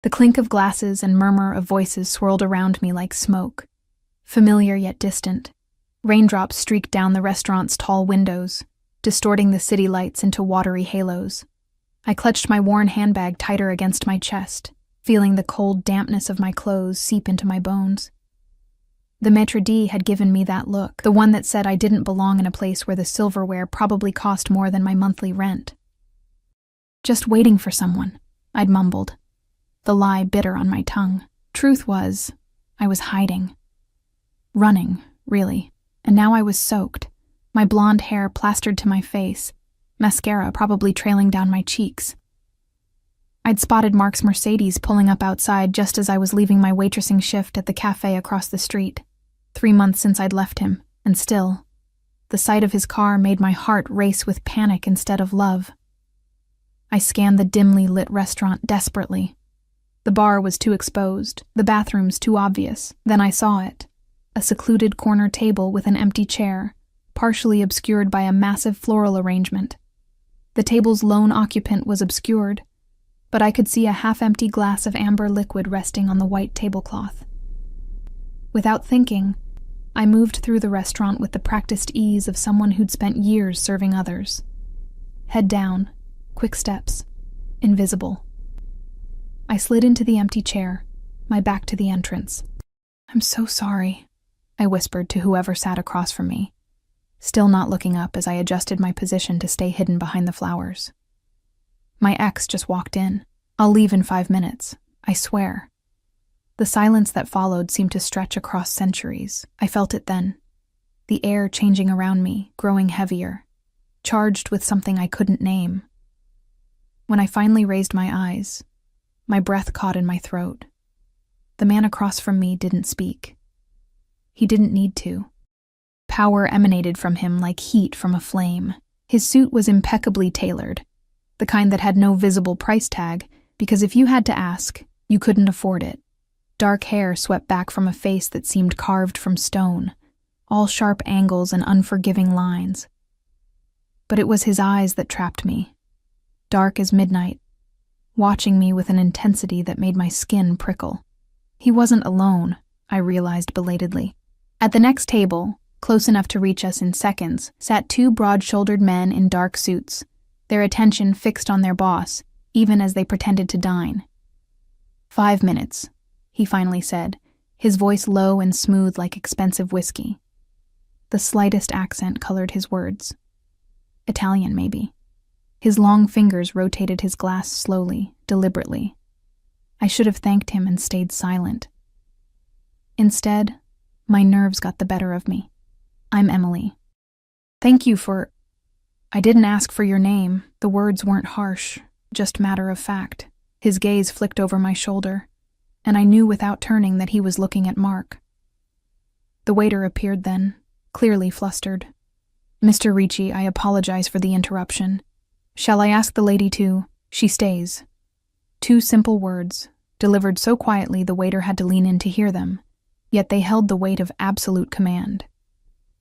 The clink of glasses and murmur of voices swirled around me like smoke, familiar yet distant. Raindrops streaked down the restaurant's tall windows, distorting the city lights into watery halos. I clutched my worn handbag tighter against my chest, feeling the cold dampness of my clothes seep into my bones. The maître d' had given me that look, the one that said I didn't belong in a place where the silverware probably cost more than my monthly rent. Just waiting for someone, I'd mumbled, the lie bitter on my tongue. Truth was, I was hiding. Running, really, and now I was soaked, my blonde hair plastered to my face, mascara probably trailing down my cheeks. I'd spotted Mark's Mercedes pulling up outside just as I was leaving my waitressing shift at the cafe across the street. 3 months since I'd left him, and still, the sight of his car made my heart race with panic instead of love. I scanned the dimly lit restaurant desperately. The bar was too exposed, the bathrooms too obvious. Then I saw it. A secluded corner table with an empty chair, partially obscured by a massive floral arrangement. The table's lone occupant was obscured, but I could see a half-empty glass of amber liquid resting on the white tablecloth. Without thinking, I moved through the restaurant with the practiced ease of someone who'd spent years serving others. Head down, quick steps, invisible. I slid into the empty chair, my back to the entrance. "I'm so sorry," I whispered to whoever sat across from me, still not looking up as I adjusted my position to stay hidden behind the flowers. "My ex just walked in. I'll leave in 5 minutes, I swear." The silence that followed seemed to stretch across centuries. I felt it then. The air changing around me, growing heavier, charged with something I couldn't name. When I finally raised my eyes, my breath caught in my throat. The man across from me didn't speak. He didn't need to. Power emanated from him like heat from a flame. His suit was impeccably tailored, the kind that had no visible price tag, because if you had to ask, you couldn't afford it. Dark hair swept back from a face that seemed carved from stone, all sharp angles and unforgiving lines. But it was his eyes that trapped me, dark as midnight, watching me with an intensity that made my skin prickle. He wasn't alone, I realized belatedly. At the next table, close enough to reach us in seconds, sat 2 broad-shouldered men in dark suits, their attention fixed on their boss, even as they pretended to dine. 5 minutes, he finally said, his voice low and smooth like expensive whiskey. The slightest accent colored his words. Italian, maybe. His long fingers rotated his glass slowly, deliberately. I should have thanked him and stayed silent. Instead, my nerves got the better of me. "I'm Emily. Thank you for—" I didn't ask for your name. The words weren't harsh, just matter of fact. His gaze flicked over my shoulder, and I knew without turning that he was looking at Mark. The waiter appeared then, clearly flustered. "Mr. Ricci, I apologize for the interruption. Shall I ask the lady to—" "She stays." 2 simple words, delivered so quietly the waiter had to lean in to hear them, yet they held the weight of absolute command.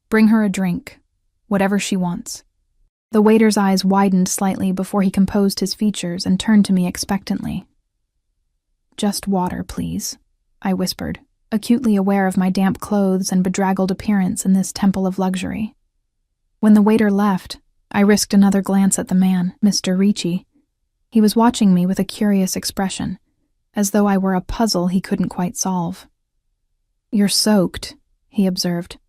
"Bring her a drink, whatever she wants." The waiter's eyes widened slightly before he composed his features and turned to me expectantly. "Just water, please," I whispered, acutely aware of my damp clothes and bedraggled appearance in this temple of luxury. When the waiter left, I risked another glance at the man, Mr. Ricci. He was watching me with a curious expression, as though I were a puzzle he couldn't quite solve. "You're soaked," he observed.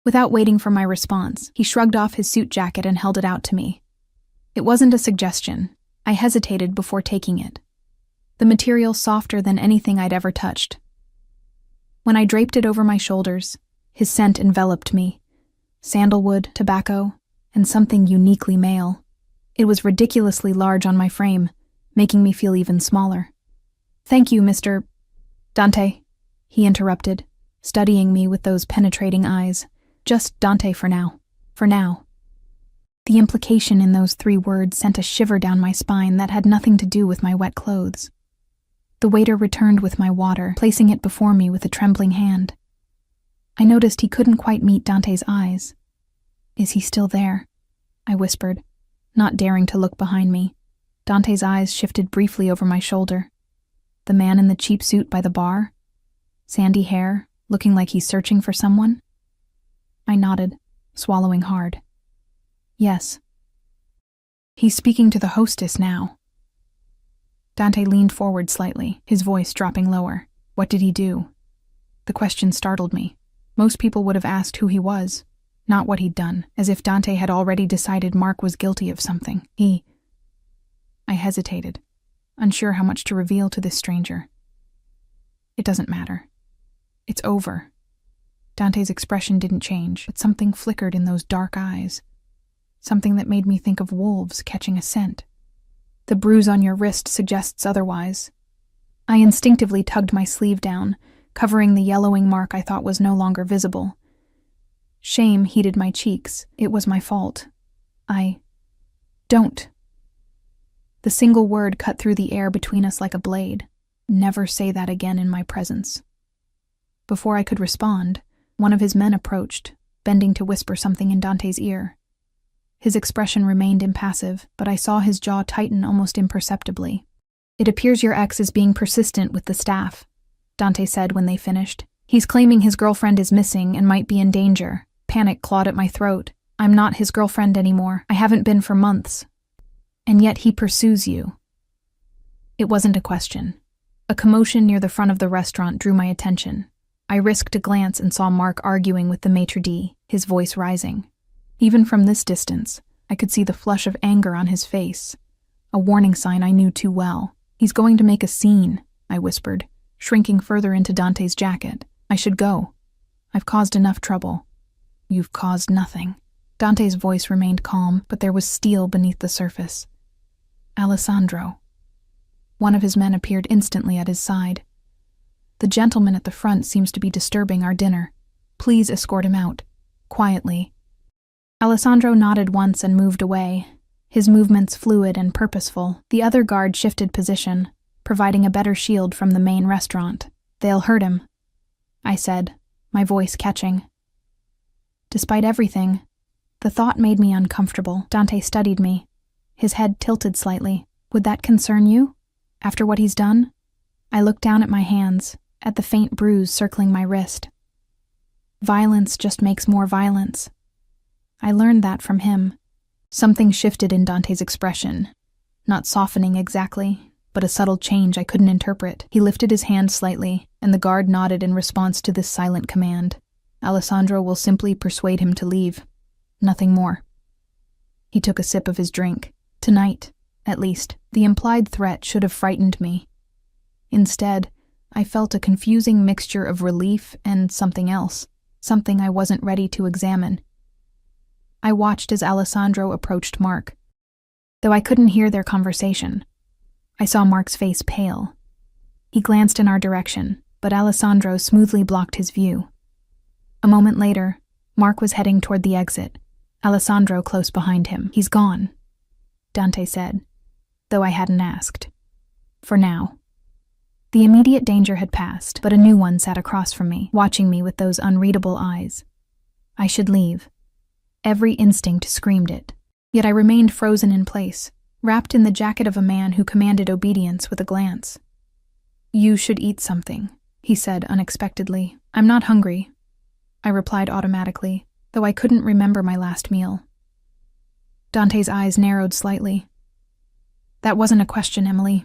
Without waiting for my response, he shrugged off his suit jacket and held it out to me. It wasn't a suggestion. I hesitated before taking it. The material softer than anything I'd ever touched. When I draped it over my shoulders, his scent enveloped me. Sandalwood, tobacco, and something uniquely male. It was ridiculously large on my frame, making me feel even smaller. "Thank you, Mr. Dante," he interrupted, studying me with those penetrating eyes. "Just Dante for now. For now." The implication in those 3 words sent a shiver down my spine that had nothing to do with my wet clothes. The waiter returned with my water, placing it before me with a trembling hand. I noticed he couldn't quite meet Dante's eyes. "Is he still there?" I whispered, not daring to look behind me. Dante's eyes shifted briefly over my shoulder. The man in the cheap suit by the bar? Sandy hair, looking like he's searching for someone? I nodded, swallowing hard. Yes. He's speaking to the hostess now. Dante leaned forward slightly, his voice dropping lower. What did he do? The question startled me. Most people would have asked who he was, not what he'd done, as if Dante had already decided Mark was guilty of something. I hesitated, unsure how much to reveal to this stranger. It doesn't matter. It's over. Dante's expression didn't change, but something flickered in those dark eyes. Something that made me think of wolves catching a scent. The bruise on your wrist suggests otherwise. I instinctively tugged my sleeve down, covering the yellowing mark I thought was no longer visible. Shame heated my cheeks. It was my fault. Don't. The single word cut through the air between us like a blade. Never say that again in my presence. Before I could respond, one of his men approached, bending to whisper something in Dante's ear. His expression remained impassive, but I saw his jaw tighten almost imperceptibly. It appears your ex is being persistent with the staff, Dante said when they finished. He's claiming his girlfriend is missing and might be in danger. Panic clawed at my throat. I'm not his girlfriend anymore. I haven't been for months. And yet he pursues you. It wasn't a question. A commotion near the front of the restaurant drew my attention. I risked a glance and saw Mark arguing with the maitre d', his voice rising. Even from this distance, I could see the flush of anger on his face. A warning sign I knew too well. He's going to make a scene, I whispered, shrinking further into Dante's jacket. I should go. I've caused enough trouble. You've caused nothing. Dante's voice remained calm, but there was steel beneath the surface. Alessandro. One of his men appeared instantly at his side. The gentleman at the front seems to be disturbing our dinner. Please escort him out. Quietly. Alessandro nodded once and moved away, his movements fluid and purposeful. The other guard shifted position, providing a better shield from the main restaurant. They'll hurt him, I said, my voice catching. Despite everything, the thought made me uncomfortable. Dante studied me, his head tilted slightly. Would that concern you? After what he's done? I looked down at my hands, at the faint bruise circling my wrist. Violence just makes more violence. I learned that from him. Something shifted in Dante's expression. Not softening exactly, but a subtle change I couldn't interpret. He lifted his hand slightly, and the guard nodded in response to this silent command. Alessandro will simply persuade him to leave. Nothing more. He took a sip of his drink. Tonight, at least, the implied threat should have frightened me. Instead, I felt a confusing mixture of relief and something else, something I wasn't ready to examine. I watched as Alessandro approached Mark. Though I couldn't hear their conversation, I saw Mark's face pale. He glanced in our direction, but Alessandro smoothly blocked his view. A moment later, Mark was heading toward the exit, Alessandro close behind him. He's gone, Dante said, though I hadn't asked. For now. The immediate danger had passed, but a new one sat across from me, watching me with those unreadable eyes. I should leave. Every instinct screamed it. Yet I remained frozen in place, wrapped in the jacket of a man who commanded obedience with a glance. You should eat something, he said unexpectedly. I'm not hungry, I replied automatically, though I couldn't remember my last meal. Dante's eyes narrowed slightly. That wasn't a question, Emily.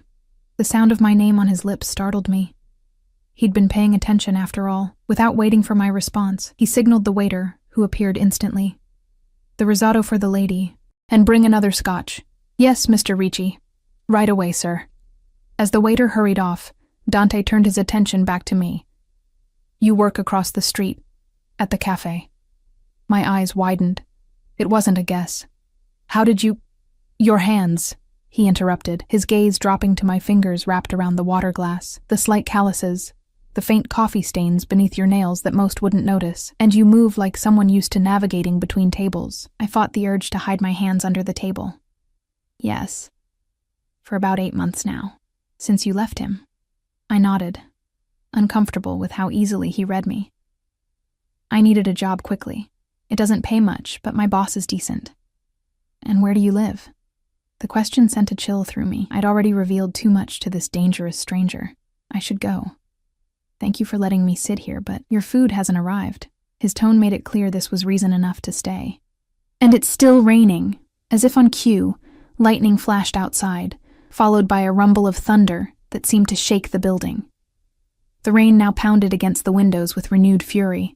The sound of my name on his lips startled me. He'd been paying attention after all. Without waiting for my response, he signaled the waiter, who appeared instantly. The risotto for the lady, and bring another scotch. Yes, Mr. Ricci. Right away, sir. As the waiter hurried off, Dante turned his attention back to me. You work across the street, at the cafe. My eyes widened. It wasn't a guess. How did you— Your hands, he interrupted, his gaze dropping to my fingers wrapped around the water glass, the slight calluses, the faint coffee stains beneath your nails that most wouldn't notice, and you move like someone used to navigating between tables. I fought the urge to hide my hands under the table. Yes. For about 8 months now, since you left him. I nodded, uncomfortable with how easily he read me. I needed a job quickly. It doesn't pay much, but my boss is decent. And where do you live? The question sent a chill through me. I'd already revealed too much to this dangerous stranger. I should go. Thank you for letting me sit here, but your food hasn't arrived. His tone made it clear this was reason enough to stay. And it's still raining. As if on cue, lightning flashed outside, followed by a rumble of thunder that seemed to shake the building. The rain now pounded against the windows with renewed fury.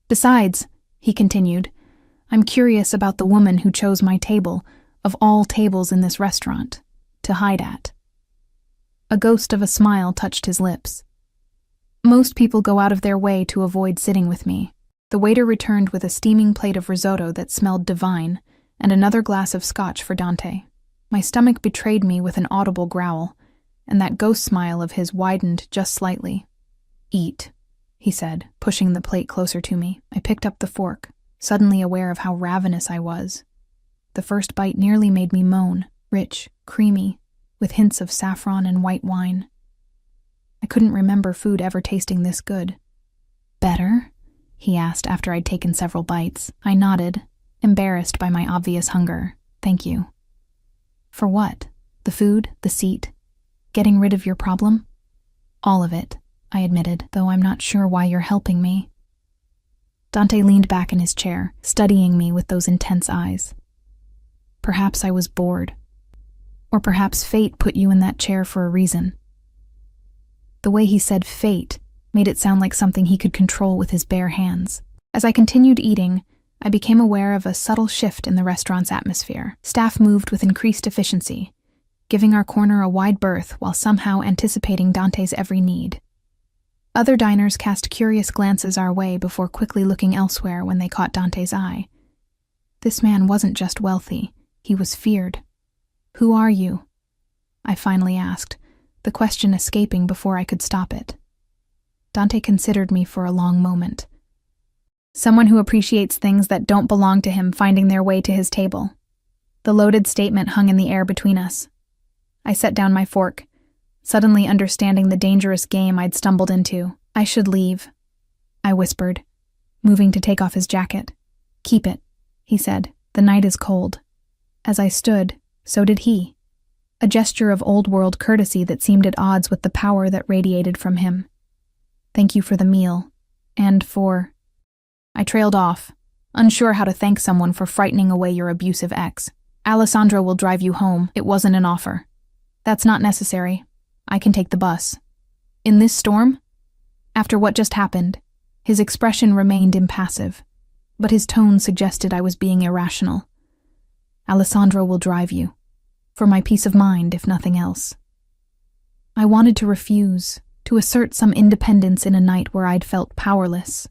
Besides, he continued, I'm curious about the woman who chose my table, of all tables in this restaurant, to hide at. A ghost of a smile touched his lips. Most people go out of their way to avoid sitting with me. The waiter returned with a steaming plate of risotto that smelled divine, and another glass of scotch for Dante. My stomach betrayed me with an audible growl, and that ghost smile of his widened just slightly. Eat, he said, pushing the plate closer to me. I picked up the fork, suddenly aware of how ravenous I was. The first bite nearly made me moan, rich, creamy, with hints of saffron and white wine. I couldn't remember food ever tasting this good. Better? He asked after I'd taken several bites. I nodded, embarrassed by my obvious hunger. Thank you. For what? The food? The seat? Getting rid of your problem? All of it, I admitted, though I'm not sure why you're helping me. Dante leaned back in his chair, studying me with those intense eyes. Perhaps I was bored. Or perhaps fate put you in that chair for a reason. The way he said fate made it sound like something he could control with his bare hands. As I continued eating, I became aware of a subtle shift in the restaurant's atmosphere. Staff moved with increased efficiency, giving our corner a wide berth while somehow anticipating Dante's every need. Other diners cast curious glances our way before quickly looking elsewhere when they caught Dante's eye. This man wasn't just wealthy, he was feared. Who are you? I finally asked, the question escaping before I could stop it. Dante considered me for a long moment. Someone who appreciates things that don't belong to him finding their way to his table. The loaded statement hung in the air between us. I set down my fork, suddenly understanding the dangerous game I'd stumbled into. I should leave, I whispered, moving to take off his jacket. Keep it, he said. The night is cold. As I stood, so did he. A gesture of old-world courtesy that seemed at odds with the power that radiated from him. Thank you for the meal. And for... I trailed off, unsure how to thank someone for frightening away your abusive ex. Alessandro will drive you home. It wasn't an offer. That's not necessary. I can take the bus. In this storm? After what just happened, his expression remained impassive, but his tone suggested I was being irrational. Alessandro will drive you. For my peace of mind, if nothing else. I wanted to refuse, to assert some independence in a night where I'd felt powerless.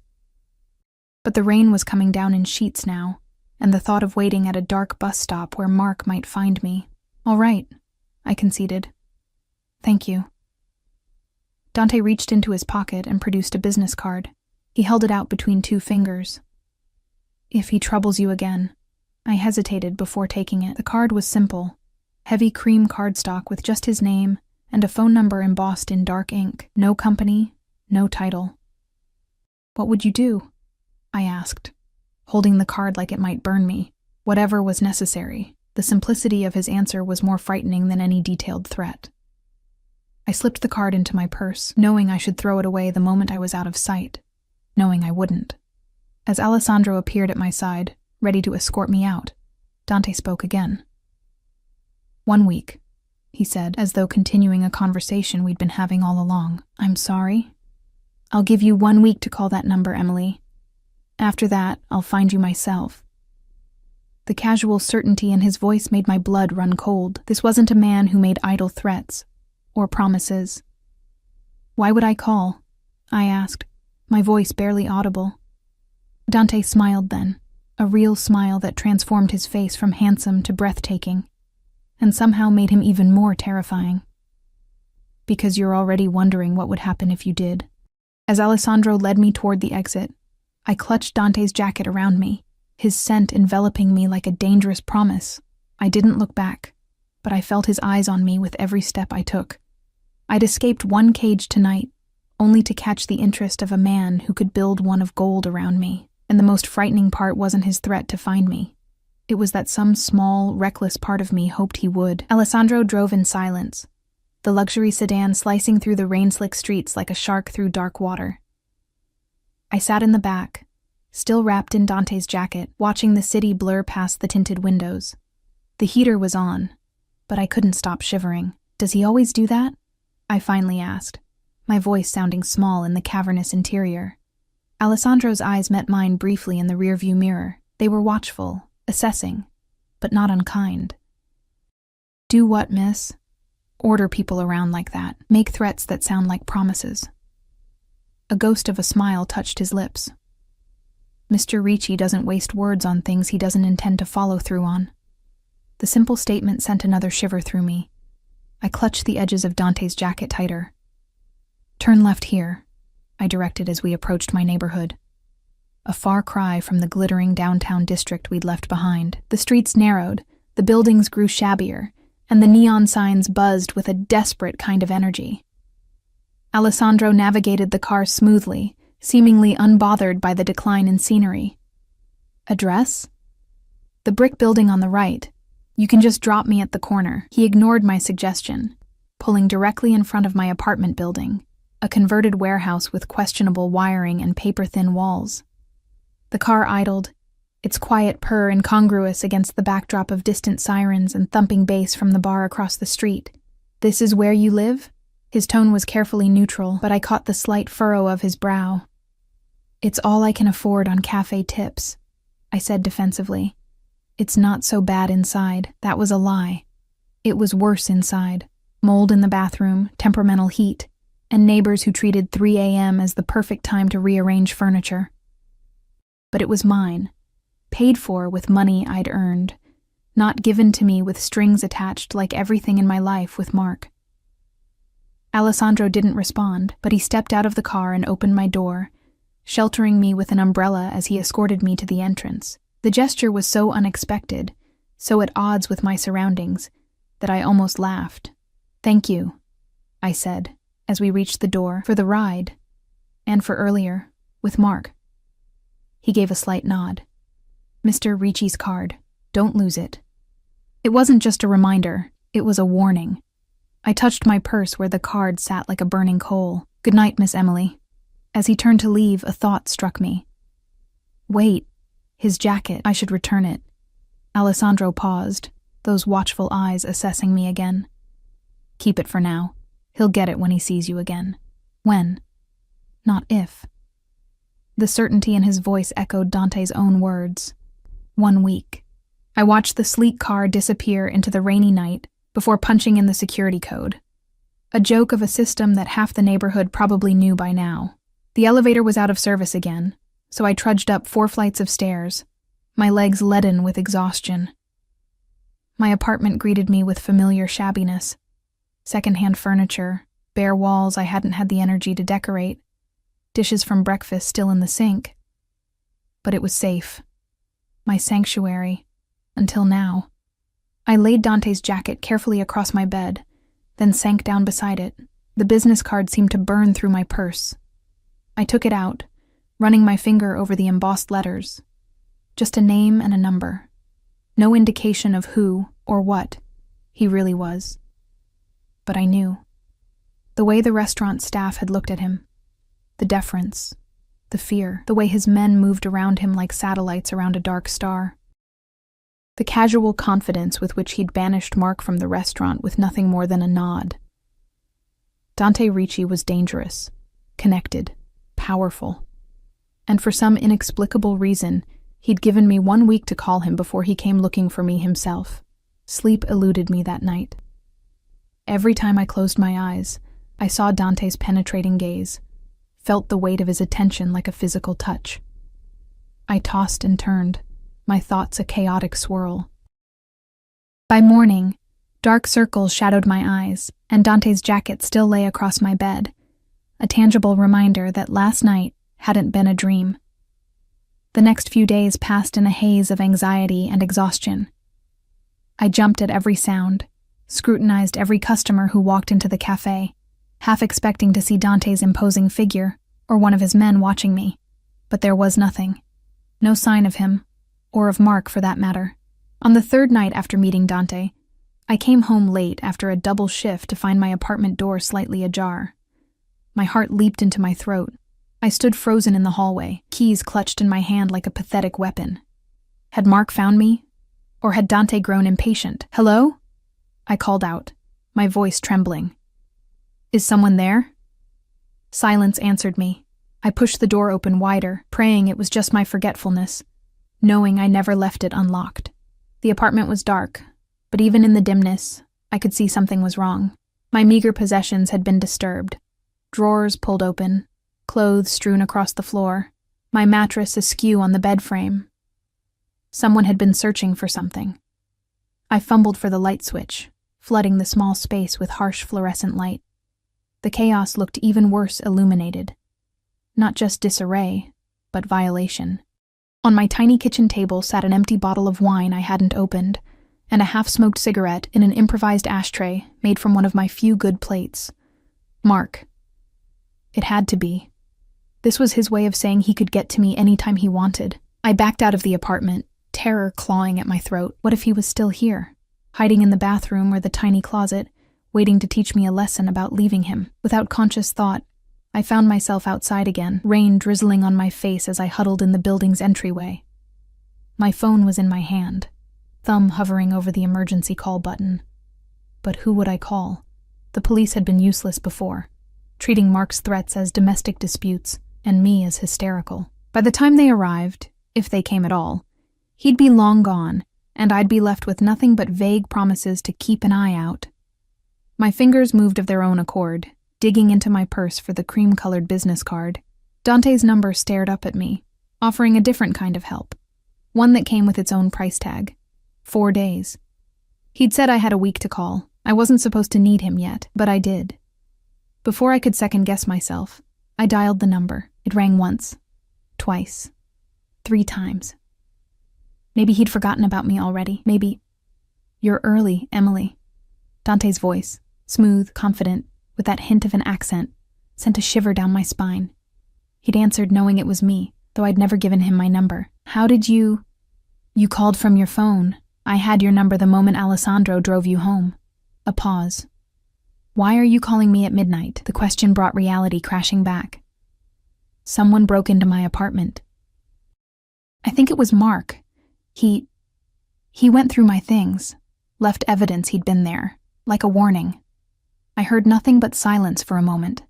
But the rain was coming down in sheets now, and the thought of waiting at a dark bus stop where Mark might find me. All right, I conceded. Thank you. Dante reached into his pocket and produced a business card. He held it out between two fingers. If he troubles you again. I hesitated before taking it. The card was simple. Heavy cream cardstock with just his name and a phone number embossed in dark ink. No company, no title. What would you do? I asked, holding the card like it might burn me. Whatever was necessary. The simplicity of his answer was more frightening than any detailed threat. I slipped the card into my purse, knowing I should throw it away the moment I was out of sight, knowing I wouldn't. As Alessandro appeared at my side, ready to escort me out, Dante spoke again. 1 week, he said, as though continuing a conversation we'd been having all along. I'm sorry. I'll give you 1 week to call that number, Emily. After that, I'll find you myself. The casual certainty in his voice made my blood run cold. This wasn't a man who made idle threats or promises. Why would I call? I asked, my voice barely audible. Dante smiled then, a real smile that transformed his face from handsome to breathtaking, and somehow made him even more terrifying. Because you're already wondering what would happen if you did. As Alessandro led me toward the exit, I clutched Dante's jacket around me, his scent enveloping me like a dangerous promise. I didn't look back, but I felt his eyes on me with every step I took. I'd escaped one cage tonight, only to catch the interest of a man who could build one of gold around me. And the most frightening part wasn't his threat to find me. It was that some small, reckless part of me hoped he would. Alessandro drove in silence, the luxury sedan slicing through the rain-slick streets like a shark through dark water. I sat in the back, still wrapped in Dante's jacket, watching the city blur past the tinted windows. The heater was on, but I couldn't stop shivering. "Does he always do that?" I finally asked, my voice sounding small in the cavernous interior. Alessandro's eyes met mine briefly in the rearview mirror. They were watchful, assessing, but not unkind. "Do what, miss?" "Order people around like that. Make threats that sound like promises." A ghost of a smile touched his lips. "Mr. Ricci doesn't waste words on things he doesn't intend to follow through on." The simple statement sent another shiver through me. I clutched the edges of Dante's jacket tighter. "Turn left here," I directed as we approached my neighborhood. A far cry from the glittering downtown district we'd left behind. The streets narrowed, the buildings grew shabbier, and the neon signs buzzed with a desperate kind of energy. Alessandro navigated the car smoothly, seemingly unbothered by the decline in scenery. "Address?" "The brick building on the right. You can just drop me at the corner." He ignored my suggestion, pulling directly in front of my apartment building, a converted warehouse with questionable wiring and paper-thin walls. The car idled, its quiet purr incongruous against the backdrop of distant sirens and thumping bass from the bar across the street. "This is where you live?" His tone was carefully neutral, but I caught the slight furrow of his brow. "It's all I can afford on cafe tips," I said defensively. "It's not so bad inside." That was a lie. It was worse inside. Mold in the bathroom, temperamental heat, and neighbors who treated 3 a.m. as the perfect time to rearrange furniture. But it was mine, paid for with money I'd earned, not given to me with strings attached like everything in my life with Mark. Alessandro didn't respond, but he stepped out of the car and opened my door, sheltering me with an umbrella as he escorted me to the entrance. The gesture was so unexpected, so at odds with my surroundings, that I almost laughed. "Thank you," I said, as we reached the door, "for the ride, and for earlier, with Mark." He gave a slight nod. "Mr. Ricci's card. Don't lose it." It wasn't just a reminder, it was a warning. I touched my purse where the card sat like a burning coal. "Good night, Miss Emily." As he turned to leave, a thought struck me. Wait, his jacket, I should return it. Alessandro paused, those watchful eyes assessing me again. "Keep it for now. He'll get it when he sees you again." "When?" "Not if." The certainty in his voice echoed Dante's own words. 1 week. I watched the sleek car disappear into the rainy night before punching in the security code. A joke of a system that half the neighborhood probably knew by now. The elevator was out of service again, so I trudged up 4 flights of stairs, my legs leaden with exhaustion. My apartment greeted me with familiar shabbiness. Secondhand furniture, bare walls I hadn't had the energy to decorate, dishes from breakfast still in the sink. But it was safe. My sanctuary, until now. I laid Dante's jacket carefully across my bed, then sank down beside it. The business card seemed to burn through my purse. I took it out, running my finger over the embossed letters. Just a name and a number. No indication of who or what he really was. But I knew. The way the restaurant staff had looked at him. The deference. The fear. The way his men moved around him like satellites around a dark star. The casual confidence with which he'd banished Mark from the restaurant with nothing more than a nod. Dante Ricci was dangerous, connected, powerful. And for some inexplicable reason, he'd given me 1 week to call him before he came looking for me himself. Sleep eluded me that night. Every time I closed my eyes, I saw Dante's penetrating gaze, felt the weight of his attention like a physical touch. I tossed and turned, my thoughts a chaotic swirl. By morning, dark circles shadowed my eyes, and Dante's jacket still lay across my bed, a tangible reminder that last night hadn't been a dream. The next few days passed in a haze of anxiety and exhaustion. I jumped at every sound, scrutinized every customer who walked into the cafe, half expecting to see Dante's imposing figure or one of his men watching me. But there was nothing. No sign of him, or of Mark for that matter. On the 3rd night after meeting Dante, I came home late after a double shift to find my apartment door slightly ajar. My heart leaped into my throat. I stood frozen in the hallway, keys clutched in my hand like a pathetic weapon. Had Mark found me? Or had Dante grown impatient? "Hello?" I called out, my voice trembling. "Is someone there?" Silence answered me. I pushed the door open wider, praying it was just my forgetfulness, knowing I never left it unlocked. The apartment was dark, but even in the dimness, I could see something was wrong. My meager possessions had been disturbed. Drawers pulled open, clothes strewn across the floor, my mattress askew on the bed frame. Someone had been searching for something. I fumbled for the light switch, flooding the small space with harsh fluorescent light. The chaos looked even worse illuminated. Not just disarray, but violation. On my tiny kitchen table sat an empty bottle of wine I hadn't opened, and a half-smoked cigarette in an improvised ashtray made from one of my few good plates. Mark. It had to be. This was his way of saying he could get to me anytime he wanted. I backed out of the apartment, terror clawing at my throat. What if he was still here, hiding in the bathroom or the tiny closet, waiting to teach me a lesson about leaving him? Without conscious thought, I found myself outside again, rain drizzling on my face as I huddled in the building's entryway. My phone was in my hand, thumb hovering over the emergency call button. But who would I call? The police had been useless before, treating Mark's threats as domestic disputes and me as hysterical. By the time they arrived, if they came at all, he'd be long gone, and I'd be left with nothing but vague promises to keep an eye out. My fingers moved of their own accord, digging into my purse for the cream-colored business card. Dante's number stared up at me, offering a different kind of help, one that came with its own price tag. 4 days. He'd said I had a week to call. I wasn't supposed to need him yet, but I did. Before I could second-guess myself, I dialed the number. It rang once, twice, 3 times. Maybe he'd forgotten about me already. Maybe... "You're early, Emily." Dante's voice, smooth, confident, with that hint of an accent, sent a shiver down my spine. He'd answered knowing it was me, though I'd never given him my number. "How did you..." "You called from your phone. I had your number the moment Alessandro drove you home." A pause. "Why are you calling me at midnight?" The question brought reality crashing back. Someone broke into my apartment. I think it was Mark. He went through my things, left evidence he'd been there, like a warning. I heard nothing but silence for a moment,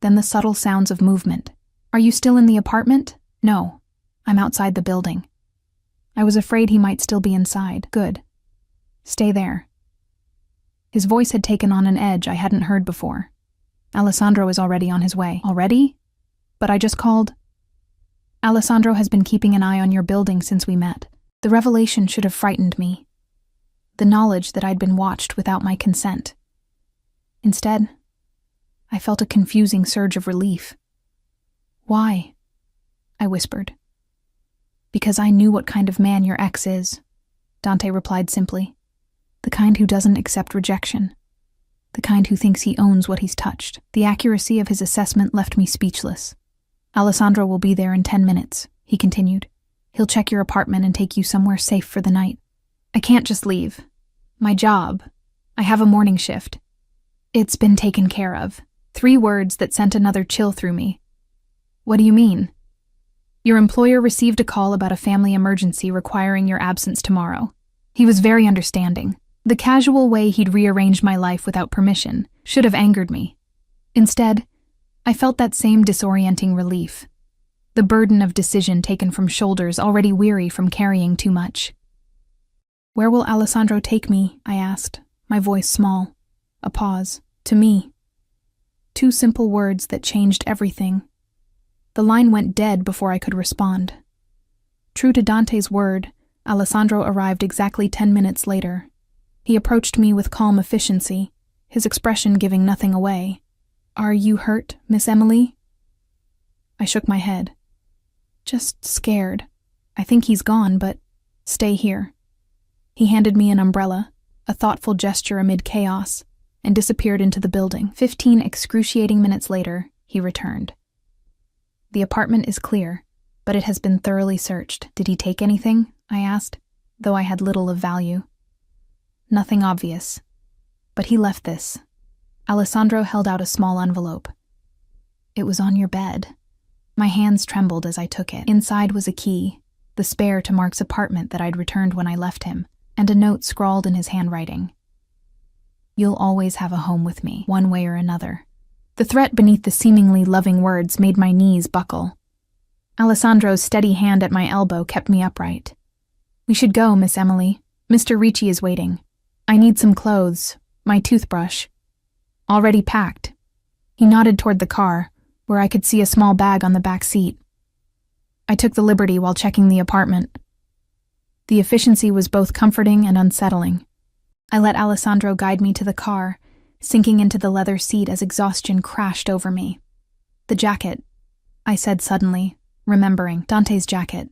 then the subtle sounds of movement. "Are you still in the apartment?" "No, I'm outside the building." I was afraid he might still be inside. "Good. Stay there." His voice had taken on an edge I hadn't heard before. "Alessandro is already on his way." "Already? But I just called." "Alessandro has been keeping an eye on your building since we met." The revelation should have frightened me. The knowledge that I'd been watched without my consent. Instead, I felt a confusing surge of relief. "Why?" I whispered. "Because I knew what kind of man your ex is," Dante replied simply. "The kind who doesn't accept rejection. The kind who thinks he owns what he's touched." The accuracy of his assessment left me speechless. "Alessandro will be there in 10 minutes, he continued. "He'll check your apartment and take you somewhere safe for the night." "I can't just leave. My job. I have a morning shift." "It's been taken care of." 3 words that sent another chill through me. "What do you mean?" "Your employer received a call about a family emergency requiring your absence tomorrow." He was very understanding. The casual way he'd rearranged my life without permission should have angered me. Instead, I felt that same disorienting relief. The burden of decision taken from shoulders already weary from carrying too much. "Where will Alessandro take me?" I asked, my voice small. A pause. To me. 2 simple words that changed everything. The line went dead before I could respond. True to Dante's word, Alessandro arrived exactly 10 minutes later. He approached me with calm efficiency, his expression giving nothing away. "Are you hurt, Miss Emily?" I shook my head. "Just scared. I think he's gone, but stay here." He handed me an umbrella, a thoughtful gesture amid chaos, and disappeared into the building. 15 excruciating minutes later, he returned. "The apartment is clear, but it has been thoroughly searched. Did he take anything?" I asked, though I had little of value. Nothing obvious. But he left this. Alessandro held out a small envelope. It was on your bed. My hands trembled as I took it. Inside was a key, the spare to Mark's apartment that I'd returned when I left him, and a note scrawled in his handwriting. You'll always have a home with me, one way or another. The threat beneath the seemingly loving words made my knees buckle. Alessandro's steady hand at my elbow kept me upright. We should go, Miss Emily. Mr. Ricci is waiting. I need some clothes, my toothbrush. Already packed. He nodded toward the car, where I could see a small bag on the back seat. I took the liberty while checking the apartment. The efficiency was both comforting and unsettling. I let Alessandro guide me to the car, sinking into the leather seat as exhaustion crashed over me. The jacket, I said suddenly, remembering Dante's jacket.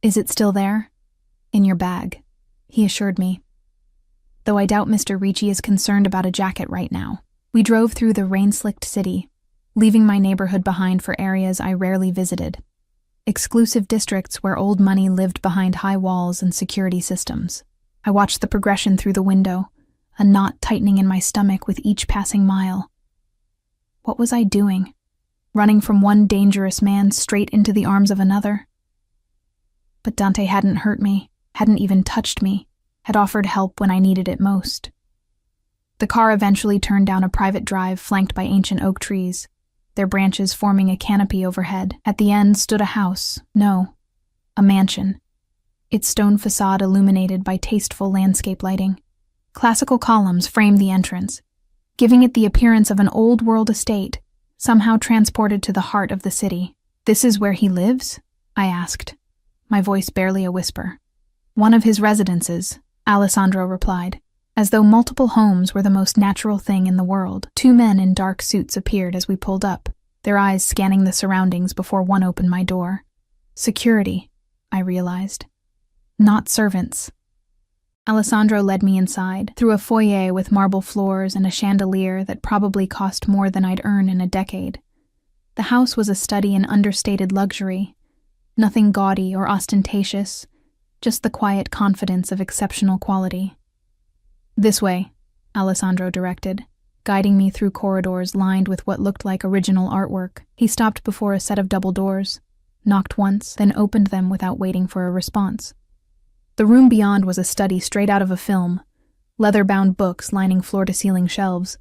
Is it still there? In your bag, he assured me. Though I doubt Mr. Ricci is concerned about a jacket right now. We drove through the rain-slicked city, leaving my neighborhood behind for areas I rarely visited. Exclusive districts where old money lived behind high walls and security systems. I watched the progression through the window, a knot tightening in my stomach with each passing mile. What was I doing? Running from one dangerous man straight into the arms of another? But Dante hadn't hurt me, hadn't even touched me, had offered help when I needed it most. The car eventually turned down a private drive flanked by ancient oak trees, their branches forming a canopy overhead. At the end stood a house, no, a mansion, its stone facade illuminated by tasteful landscape lighting. Classical columns framed the entrance, giving it the appearance of an old-world estate, somehow transported to the heart of the city. This is where he lives? I asked, my voice barely a whisper. One of his residences, Alessandro replied, as though multiple homes were the most natural thing in the world. Two men in dark suits appeared as we pulled up, their eyes scanning the surroundings before one opened my door. Security, I realized. Not servants. Alessandro led me inside, through a foyer with marble floors and a chandelier that probably cost more than I'd earn in a decade. The house was a study in understated luxury. Nothing gaudy or ostentatious, just the quiet confidence of exceptional quality. This way, Alessandro directed, guiding me through corridors lined with what looked like original artwork. He stopped before a set of double doors, knocked once, then opened them without waiting for a response. The room beyond was a study straight out of a film, leather-bound books lining floor-to-ceiling shelves,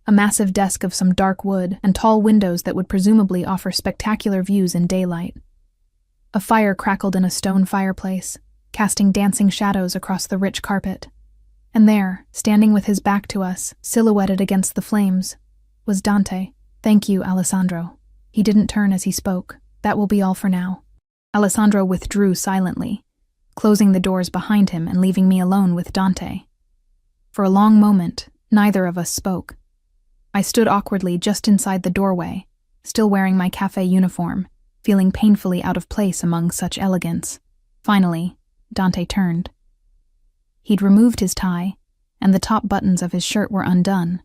a massive desk of some dark wood, and tall windows that would presumably offer spectacular views in daylight. A fire crackled in a stone fireplace, casting dancing shadows across the rich carpet. And there, standing with his back to us, silhouetted against the flames, was Dante. Thank you, Alessandro. He didn't turn as he spoke. That will be all for now. Alessandro withdrew silently, closing the doors behind him and leaving me alone with Dante. For a long moment, neither of us spoke. I stood awkwardly just inside the doorway, still wearing my cafe uniform, feeling painfully out of place among such elegance. Finally, Dante turned. He'd removed his tie, and the top buttons of his shirt were undone,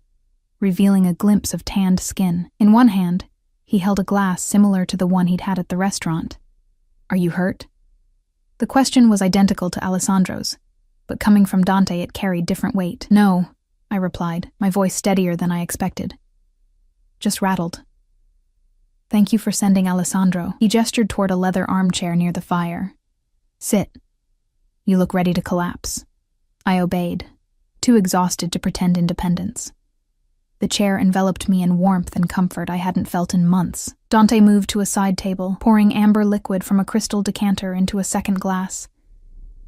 revealing a glimpse of tanned skin. In one hand, he held a glass similar to the one he'd had at the restaurant. Are you hurt? The question was identical to Alessandro's, but coming from Dante it carried different weight. No, I replied, my voice steadier than I expected. Just rattled. Thank you for sending Alessandro. He gestured toward a leather armchair near the fire. Sit. You look ready to collapse. I obeyed, too exhausted to pretend independence. The chair enveloped me in warmth and comfort I hadn't felt in months. Dante moved to a side table, pouring amber liquid from a crystal decanter into a second glass.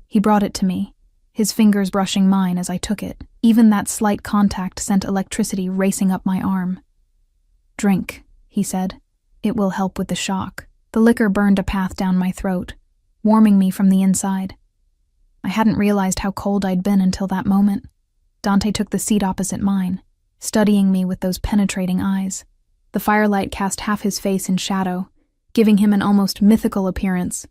He brought it to me, his fingers brushing mine as I took it. Even that slight contact sent electricity racing up my arm. Drink, he said. It will help with the shock. The liquor burned a path down my throat, warming me from the inside. I hadn't realized how cold I'd been until that moment. Dante took the seat opposite mine, studying me with those penetrating eyes. The firelight cast half his face in shadow, giving him an almost mythical appearance.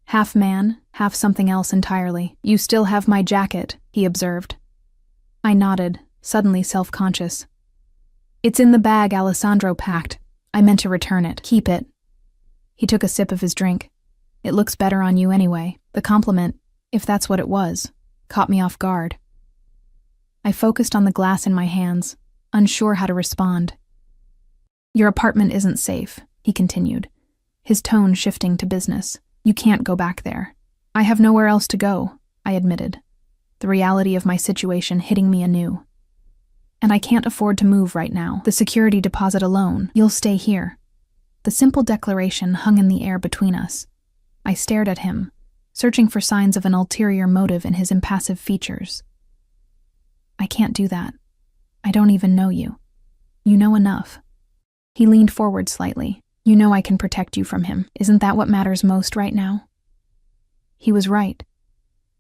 Half man, half something else entirely. You still have my jacket, he observed. I nodded, suddenly self-conscious. It's in the bag Alessandro packed. I meant to return it. Keep it. He took a sip of his drink. It looks better on you anyway. The compliment, if that's what it was, caught me off guard. I focused on the glass in my hands, unsure how to respond. "Your apartment isn't safe," he continued, his tone shifting to business. "You can't go back there." "I have nowhere else to go," I admitted, the reality of my situation hitting me anew. "And I can't afford to move right now. The security deposit alone. You'll stay here." The simple declaration hung in the air between us. I stared at him, searching for signs of an ulterior motive in his impassive features. "I can't do that. I don't even know you. You know enough." He leaned forward slightly. "You know I can protect you from him. Isn't that what matters most right now?" He was right,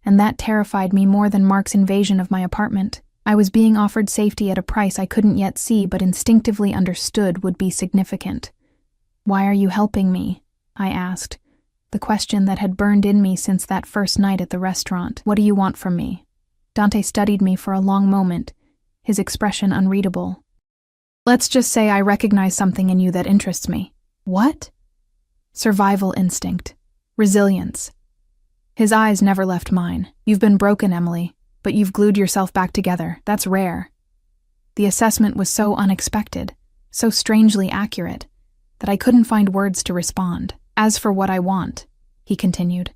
and that terrified me more than Mark's invasion of my apartment. I was being offered safety at a price I couldn't yet see but instinctively understood would be significant. "Why are you helping me?" I asked, the question that had burned in me since that first night at the restaurant. "What do you want from me?" Dante studied me for a long moment, his expression unreadable. "Let's just say I recognize something in you that interests me." "What?" "Survival instinct. Resilience." His eyes never left mine. "You've been broken, Emily, but you've glued yourself back together. That's rare." The assessment was so unexpected, so strangely accurate, that I couldn't find words to respond. "As for what I want," he continued,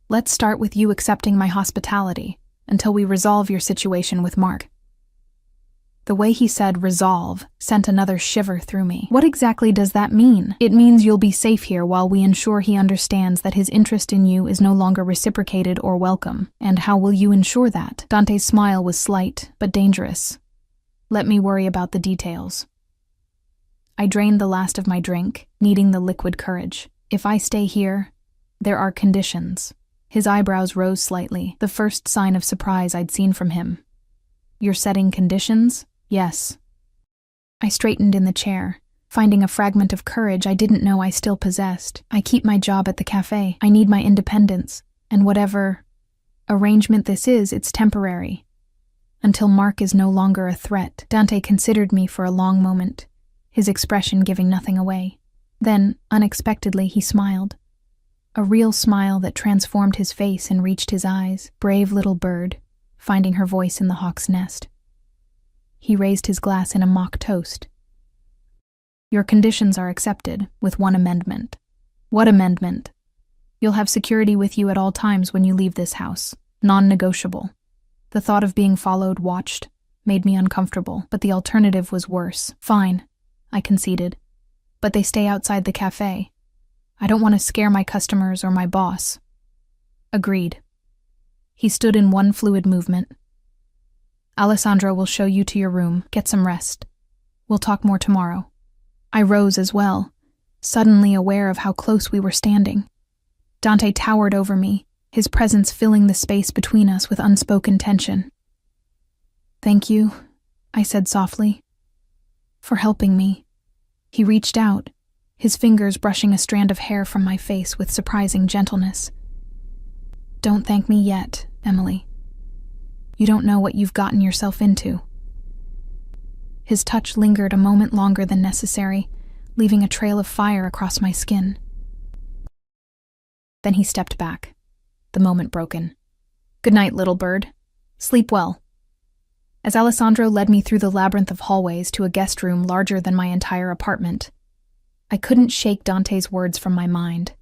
"let's start with you accepting my hospitality until we resolve your situation with Mark." The way he said "resolve" sent another shiver through me. What exactly does that mean? "It means you'll be safe here while we ensure he understands that his interest in you is no longer reciprocated or welcome." "And how will you ensure that?" Dante's smile was slight, but dangerous. "Let me worry about the details." I drained the last of my drink, needing the liquid courage. "If I stay here, there are conditions." His eyebrows rose slightly, the first sign of surprise I'd seen from him. "You're setting conditions?" "Yes." I straightened in the chair, finding a fragment of courage I didn't know I still possessed. "I keep my job at the cafe. I need my independence, and whatever arrangement this is, it's temporary. Until Mark is no longer a threat." Dante considered me for a long moment, his expression giving nothing away. Then, unexpectedly, he smiled. A real smile that transformed his face and reached his eyes. Brave little bird, finding her voice in the hawk's nest. He raised his glass in a mock toast. "Your conditions are accepted, with one amendment." "What amendment?" "You'll have security with you at all times when you leave this house. Non-negotiable." The thought of being followed, watched, made me uncomfortable, but the alternative was worse. "Fine," I conceded. "But they stay outside the cafe. I don't want to scare my customers or my boss." "Agreed." He stood in one fluid movement. "Alessandro will show you to your room. Get some rest. We'll talk more tomorrow." I rose as well, suddenly aware of how close we were standing. Dante towered over me, his presence filling the space between us with unspoken tension. "Thank you," I said softly, "for helping me." He reached out, his fingers brushing a strand of hair from my face with surprising gentleness. "Don't thank me yet, Emily. You don't know what you've gotten yourself into." His touch lingered a moment longer than necessary, leaving a trail of fire across my skin. Then he stepped back, the moment broken. "Good night, little bird. Sleep well." As Alessandro led me through the labyrinth of hallways to a guest room larger than my entire apartment, I couldn't shake Dante's words from my mind.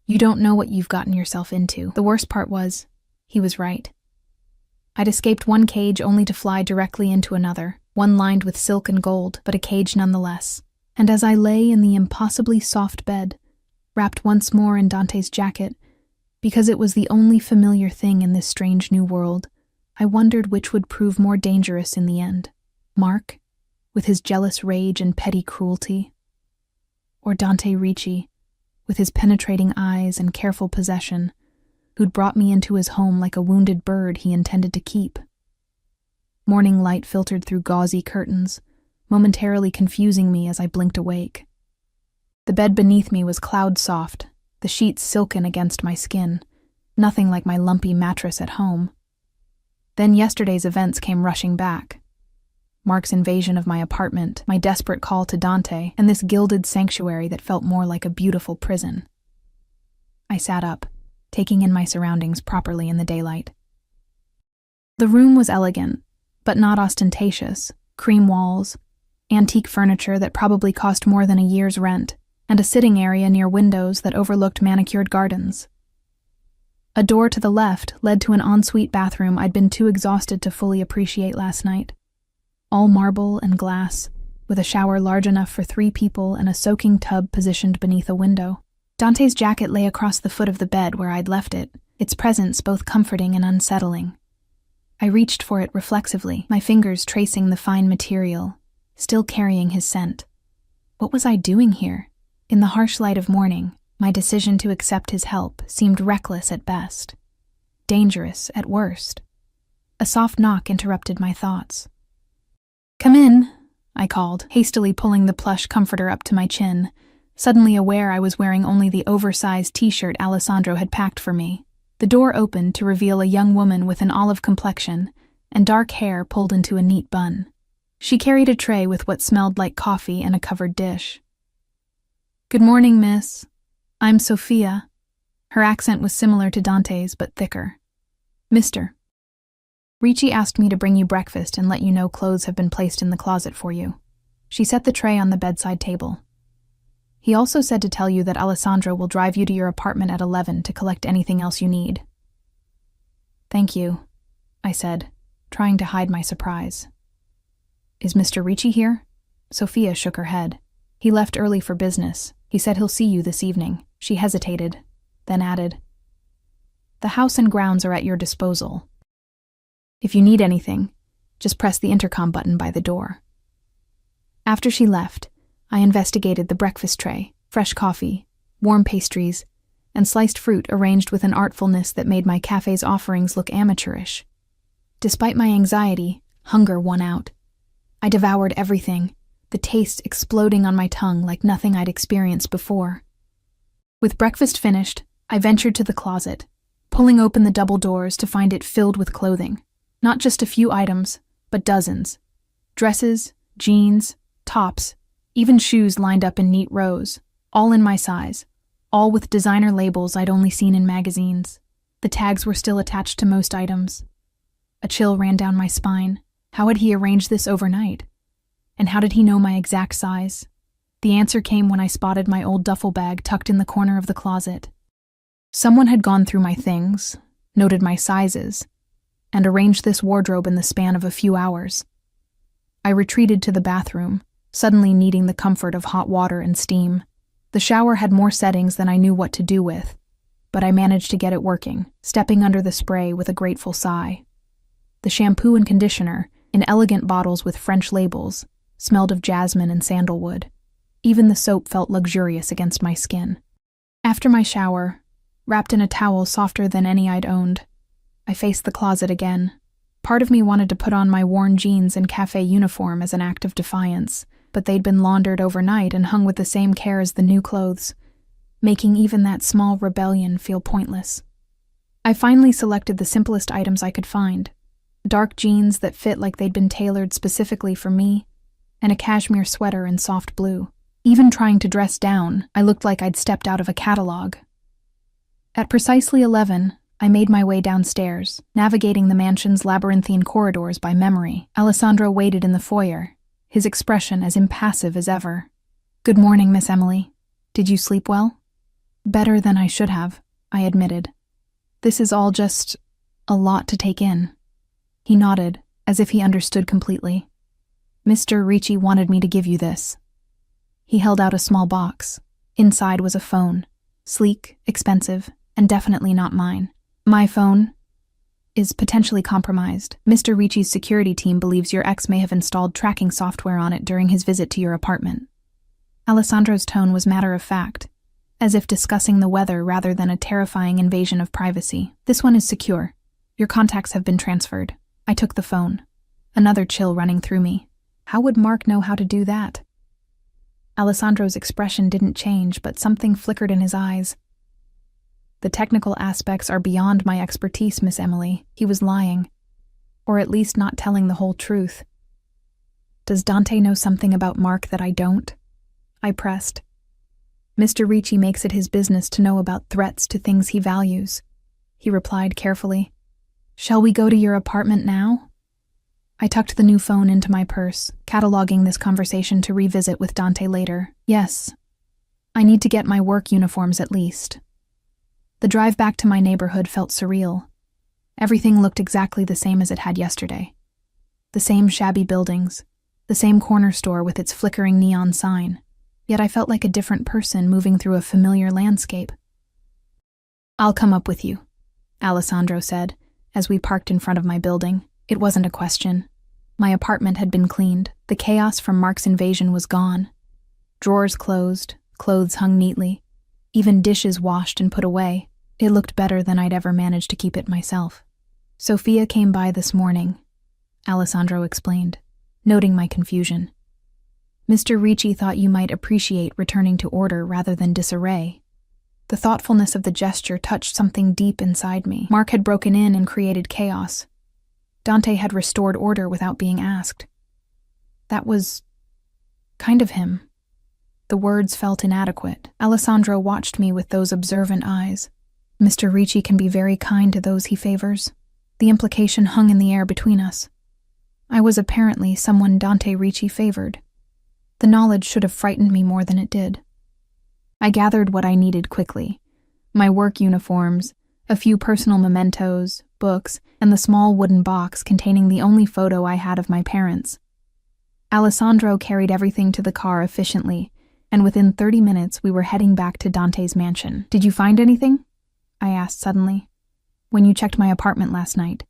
"You don't know what you've gotten yourself into." The worst part was, he was right. I'd escaped one cage only to fly directly into another, one lined with silk and gold, but a cage nonetheless. And as I lay in the impossibly soft bed, wrapped once more in Dante's jacket, because it was the only familiar thing in this strange new world, I wondered which would prove more dangerous in the end. Mark, with his jealous rage and petty cruelty, or Dante Ricci, with his penetrating eyes and careful possession, who'd brought me into his home like a wounded bird he intended to keep. Morning light filtered through gauzy curtains, momentarily confusing me as I blinked awake. The bed beneath me was cloud-soft, the sheets silken against my skin, nothing like my lumpy mattress at home. Then yesterday's events came rushing back. Mark's invasion of my apartment, my desperate call to Dante, and this gilded sanctuary that felt more like a beautiful prison. I sat up, taking in my surroundings properly in the daylight. The room was elegant, but not ostentatious, cream walls, antique furniture that probably cost more than a year's rent, and a sitting area near windows that overlooked manicured gardens. A door to the left led to an ensuite bathroom I'd been too exhausted to fully appreciate last night. All marble and glass, with a shower large enough for 3 people and a soaking tub positioned beneath a window. Dante's jacket lay across the foot of the bed where I'd left it, its presence both comforting and unsettling. I reached for it reflexively, my fingers tracing the fine material, still carrying his scent. What was I doing here? In the harsh light of morning, my decision to accept his help seemed reckless at best, dangerous at worst. A soft knock interrupted my thoughts. "Come in," I called, hastily pulling the plush comforter up to my chin, suddenly aware I was wearing only the oversized t-shirt Alessandro had packed for me. The door opened to reveal a young woman with an olive complexion and dark hair pulled into a neat bun. She carried a tray with what smelled like coffee and a covered dish. "Good morning, miss. I'm Sophia." Her accent was similar to Dante's, but thicker. "Mr. Ricci asked me to bring you breakfast and let you know clothes have been placed in the closet for you." She set the tray on the bedside table. "He also said to tell you that Alessandro will drive you to your apartment at 11 to collect anything else you need." "Thank you," I said, trying to hide my surprise. "Is Mr. Ricci here?" Sophia shook her head. "He left early for business. He said he'll see you this evening." She hesitated, then added, "The house and grounds are at your disposal. If you need anything, just press the intercom button by the door." After she left, I investigated the breakfast tray, fresh coffee, warm pastries, and sliced fruit arranged with an artfulness that made my cafe's offerings look amateurish. Despite my anxiety, hunger won out. I devoured everything, the taste exploding on my tongue like nothing I'd experienced before. With breakfast finished, I ventured to the closet, pulling open the double doors to find it filled with clothing. Not just a few items, but dozens. Dresses, jeans, tops, even shoes lined up in neat rows, all in my size, all with designer labels I'd only seen in magazines. The tags were still attached to most items. A chill ran down my spine. How had he arranged this overnight? And how did he know my exact size? The answer came when I spotted my old duffel bag tucked in the corner of the closet. Someone had gone through my things, noted my sizes, and arranged this wardrobe in the span of a few hours. I retreated to the bathroom, suddenly needing the comfort of hot water and steam. The shower had more settings than I knew what to do with, but I managed to get it working, stepping under the spray with a grateful sigh. The shampoo and conditioner, in elegant bottles with French labels, smelled of jasmine and sandalwood. Even the soap felt luxurious against my skin. After my shower, wrapped in a towel softer than any I'd owned, I faced the closet again. Part of me wanted to put on my worn jeans and cafe uniform as an act of defiance, but they'd been laundered overnight and hung with the same care as the new clothes, making even that small rebellion feel pointless. I finally selected the simplest items I could find: dark jeans that fit like they'd been tailored specifically for me, and a cashmere sweater in soft blue. Even trying to dress down, I looked like I'd stepped out of a catalog. At precisely 11, I made my way downstairs, navigating the mansion's labyrinthine corridors by memory. Alessandro waited in the foyer, his expression as impassive as ever. "Good morning, Miss Emily. Did you sleep well?" "Better than I should have," I admitted. "This is all just a lot to take in." He nodded, as if he understood completely. "Mr. Ricci wanted me to give you this." He held out a small box. Inside was a phone, sleek, expensive, and definitely not mine. "My phone is potentially compromised. Mr. Ricci's security team believes your ex may have installed tracking software on it during his visit to your apartment." Alessandro's tone was matter-of-fact, as if discussing the weather rather than a terrifying invasion of privacy. "This one is secure. Your contacts have been transferred." I took the phone, another chill running through me. How would Mark know how to do that? Alessandro's expression didn't change, but something flickered in his eyes. "The technical aspects are beyond my expertise, Miss Emily." He was lying, or at least not telling the whole truth. "Does Dante know something about Mark that I don't?" I pressed. "Mr. Ricci makes it his business to know about threats to things he values," he replied carefully. "Shall we go to your apartment now?" I tucked the new phone into my purse, cataloging this conversation to revisit with Dante later. Yes, I need to get my work uniforms at least. The drive back to my neighborhood felt surreal. Everything looked exactly the same as it had yesterday. The same shabby buildings, the same corner store with its flickering neon sign. Yet I felt like a different person moving through a familiar landscape. "I'll come up with you," Alessandro said, as we parked in front of my building. It wasn't a question. My apartment had been cleaned. The chaos from Mark's invasion was gone. Drawers closed, clothes hung neatly, even dishes washed and put away. It looked better than I'd ever managed to keep it myself. "Sophia came by this morning," Alessandro explained, noting my confusion. "Mr. Ricci thought you might appreciate returning to order rather than disarray." The thoughtfulness of the gesture touched something deep inside me. Mark had broken in and created chaos. Dante had restored order without being asked. That was kind of him. The words felt inadequate. Alessandro watched me with those observant eyes. "Mr. Ricci can be very kind to those he favors." The implication hung in the air between us. I was apparently someone Dante Ricci favored. The knowledge should have frightened me more than it did. I gathered what I needed quickly. My work uniforms, a few personal mementos, books, and the small wooden box containing the only photo I had of my parents. Alessandro carried everything to the car efficiently, and within 30 minutes we were heading back to Dante's mansion. "Did you find anything?" I asked suddenly. "When you checked my apartment last night.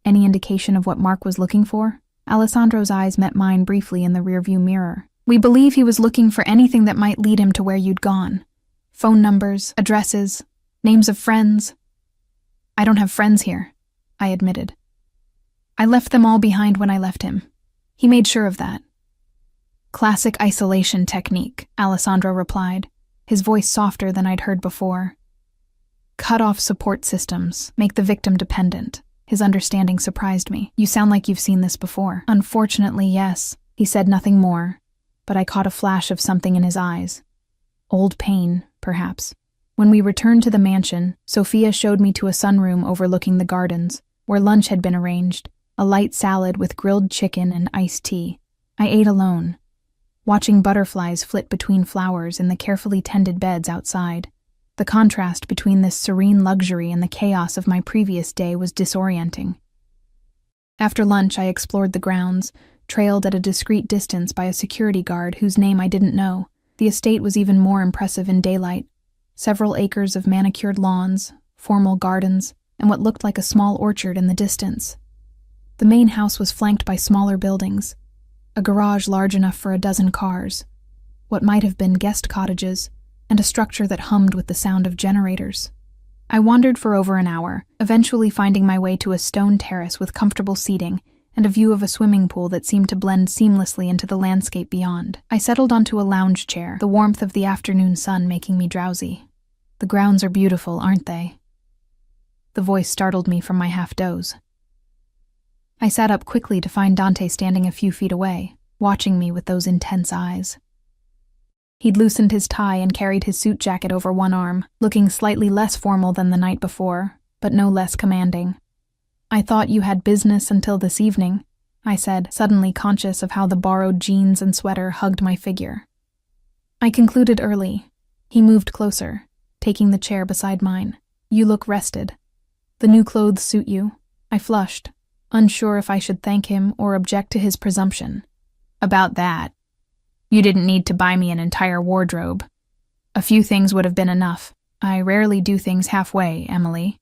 Any indication of what Mark was looking for?" Alessandro's eyes met mine briefly in the rearview mirror. "We believe he was looking for anything that might lead him to where you'd gone. Phone numbers, addresses, names of friends." "I don't have friends here," I admitted. "I left them all behind when I left him. He made sure of that." "Classic isolation technique," Alessandro replied, his voice softer than I'd heard before. "Cut off support systems, make the victim dependent." His understanding surprised me. "You sound like you've seen this before." "Unfortunately, yes." He said nothing more, but I caught a flash of something in his eyes. Old pain, perhaps. When we returned to the mansion, Sophia showed me to a sunroom overlooking the gardens, where lunch had been arranged, a light salad with grilled chicken and iced tea. I ate alone, watching butterflies flit between flowers in the carefully tended beds outside. The contrast between this serene luxury and the chaos of my previous day was disorienting. After lunch, I explored the grounds, trailed at a discreet distance by a security guard whose name I didn't know. The estate was even more impressive in daylight. Several acres of manicured lawns, formal gardens, and what looked like a small orchard in the distance. The main house was flanked by smaller buildings, a garage large enough for a dozen cars, what might have been guest cottages, and a structure that hummed with the sound of generators. I wandered for over an hour, eventually finding my way to a stone terrace with comfortable seating and a view of a swimming pool that seemed to blend seamlessly into the landscape beyond. I settled onto a lounge chair, the warmth of the afternoon sun making me drowsy. "The grounds are beautiful, aren't they?" The voice startled me from my half-doze. I sat up quickly to find Dante standing a few feet away, watching me with those intense eyes. He'd loosened his tie and carried his suit jacket over one arm, looking slightly less formal than the night before, but no less commanding. "I thought you had business until this evening," I said, suddenly conscious of how the borrowed jeans and sweater hugged my figure. "I concluded early." He moved closer, taking the chair beside mine. "You look rested. The new clothes suit you." I flushed, unsure if I should thank him or object to his presumption. "About that. You didn't need to buy me an entire wardrobe. A few things would have been enough. I rarely do things halfway, Emily."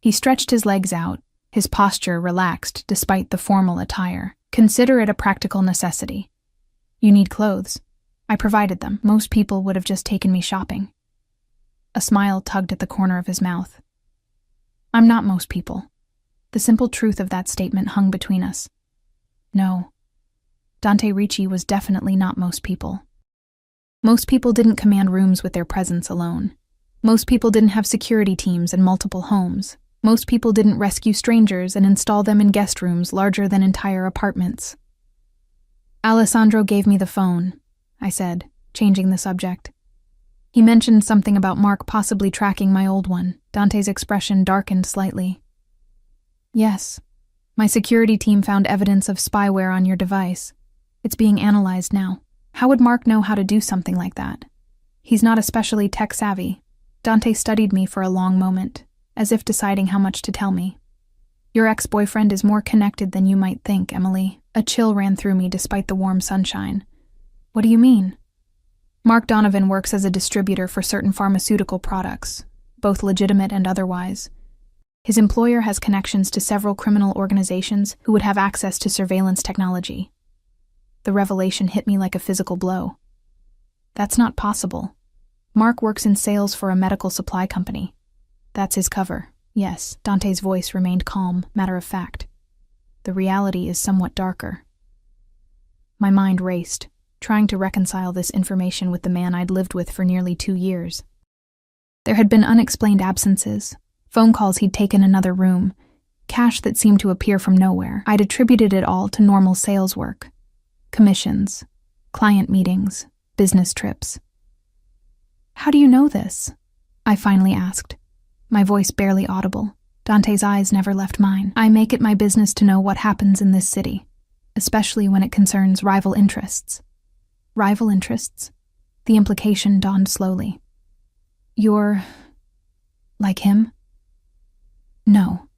He stretched his legs out, his posture relaxed despite the formal attire. "Consider it a practical necessity. You need clothes. I provided them. Most people would have just taken me shopping." A smile tugged at the corner of his mouth. "I'm not most people." The simple truth of that statement hung between us. No, Dante Ricci was definitely not most people. Most people didn't command rooms with their presence alone. Most people didn't have security teams in multiple homes. Most people didn't rescue strangers and install them in guest rooms larger than entire apartments. "Alessandro gave me the phone," I said, changing the subject. "He mentioned something about Mark possibly tracking my old one." Dante's expression darkened slightly. "Yes, My security team found evidence of spyware on your device. It's being analyzed now. How would Mark know how to do something like that? He's not especially tech-savvy. Dante studied me for a long moment, as if deciding how much to tell me. Your ex-boyfriend is more connected than you might think, Emily. A chill ran through me despite the warm sunshine. What do you mean? Mark Donovan works as a distributor for certain pharmaceutical products, both legitimate and otherwise. His employer has connections to several criminal organizations who would have access to surveillance technology. The revelation hit me like a physical blow. That's not possible. Mark works in sales for a medical supply company. That's his cover. Yes, Dante's voice remained calm, matter of fact. The reality is somewhat darker. My mind raced, trying to reconcile this information with the man I'd lived with for nearly 2 years. There had been unexplained absences, phone calls he'd taken another room, cash that seemed to appear from nowhere. I'd attributed it all to normal sales work. Commissions, client meetings, business trips. How do you know this? I finally asked, my voice barely audible. Dante's eyes never left mine. I make it my business to know what happens in this city, especially when it concerns rival interests. Rival interests? The implication dawned slowly. You're like him? No.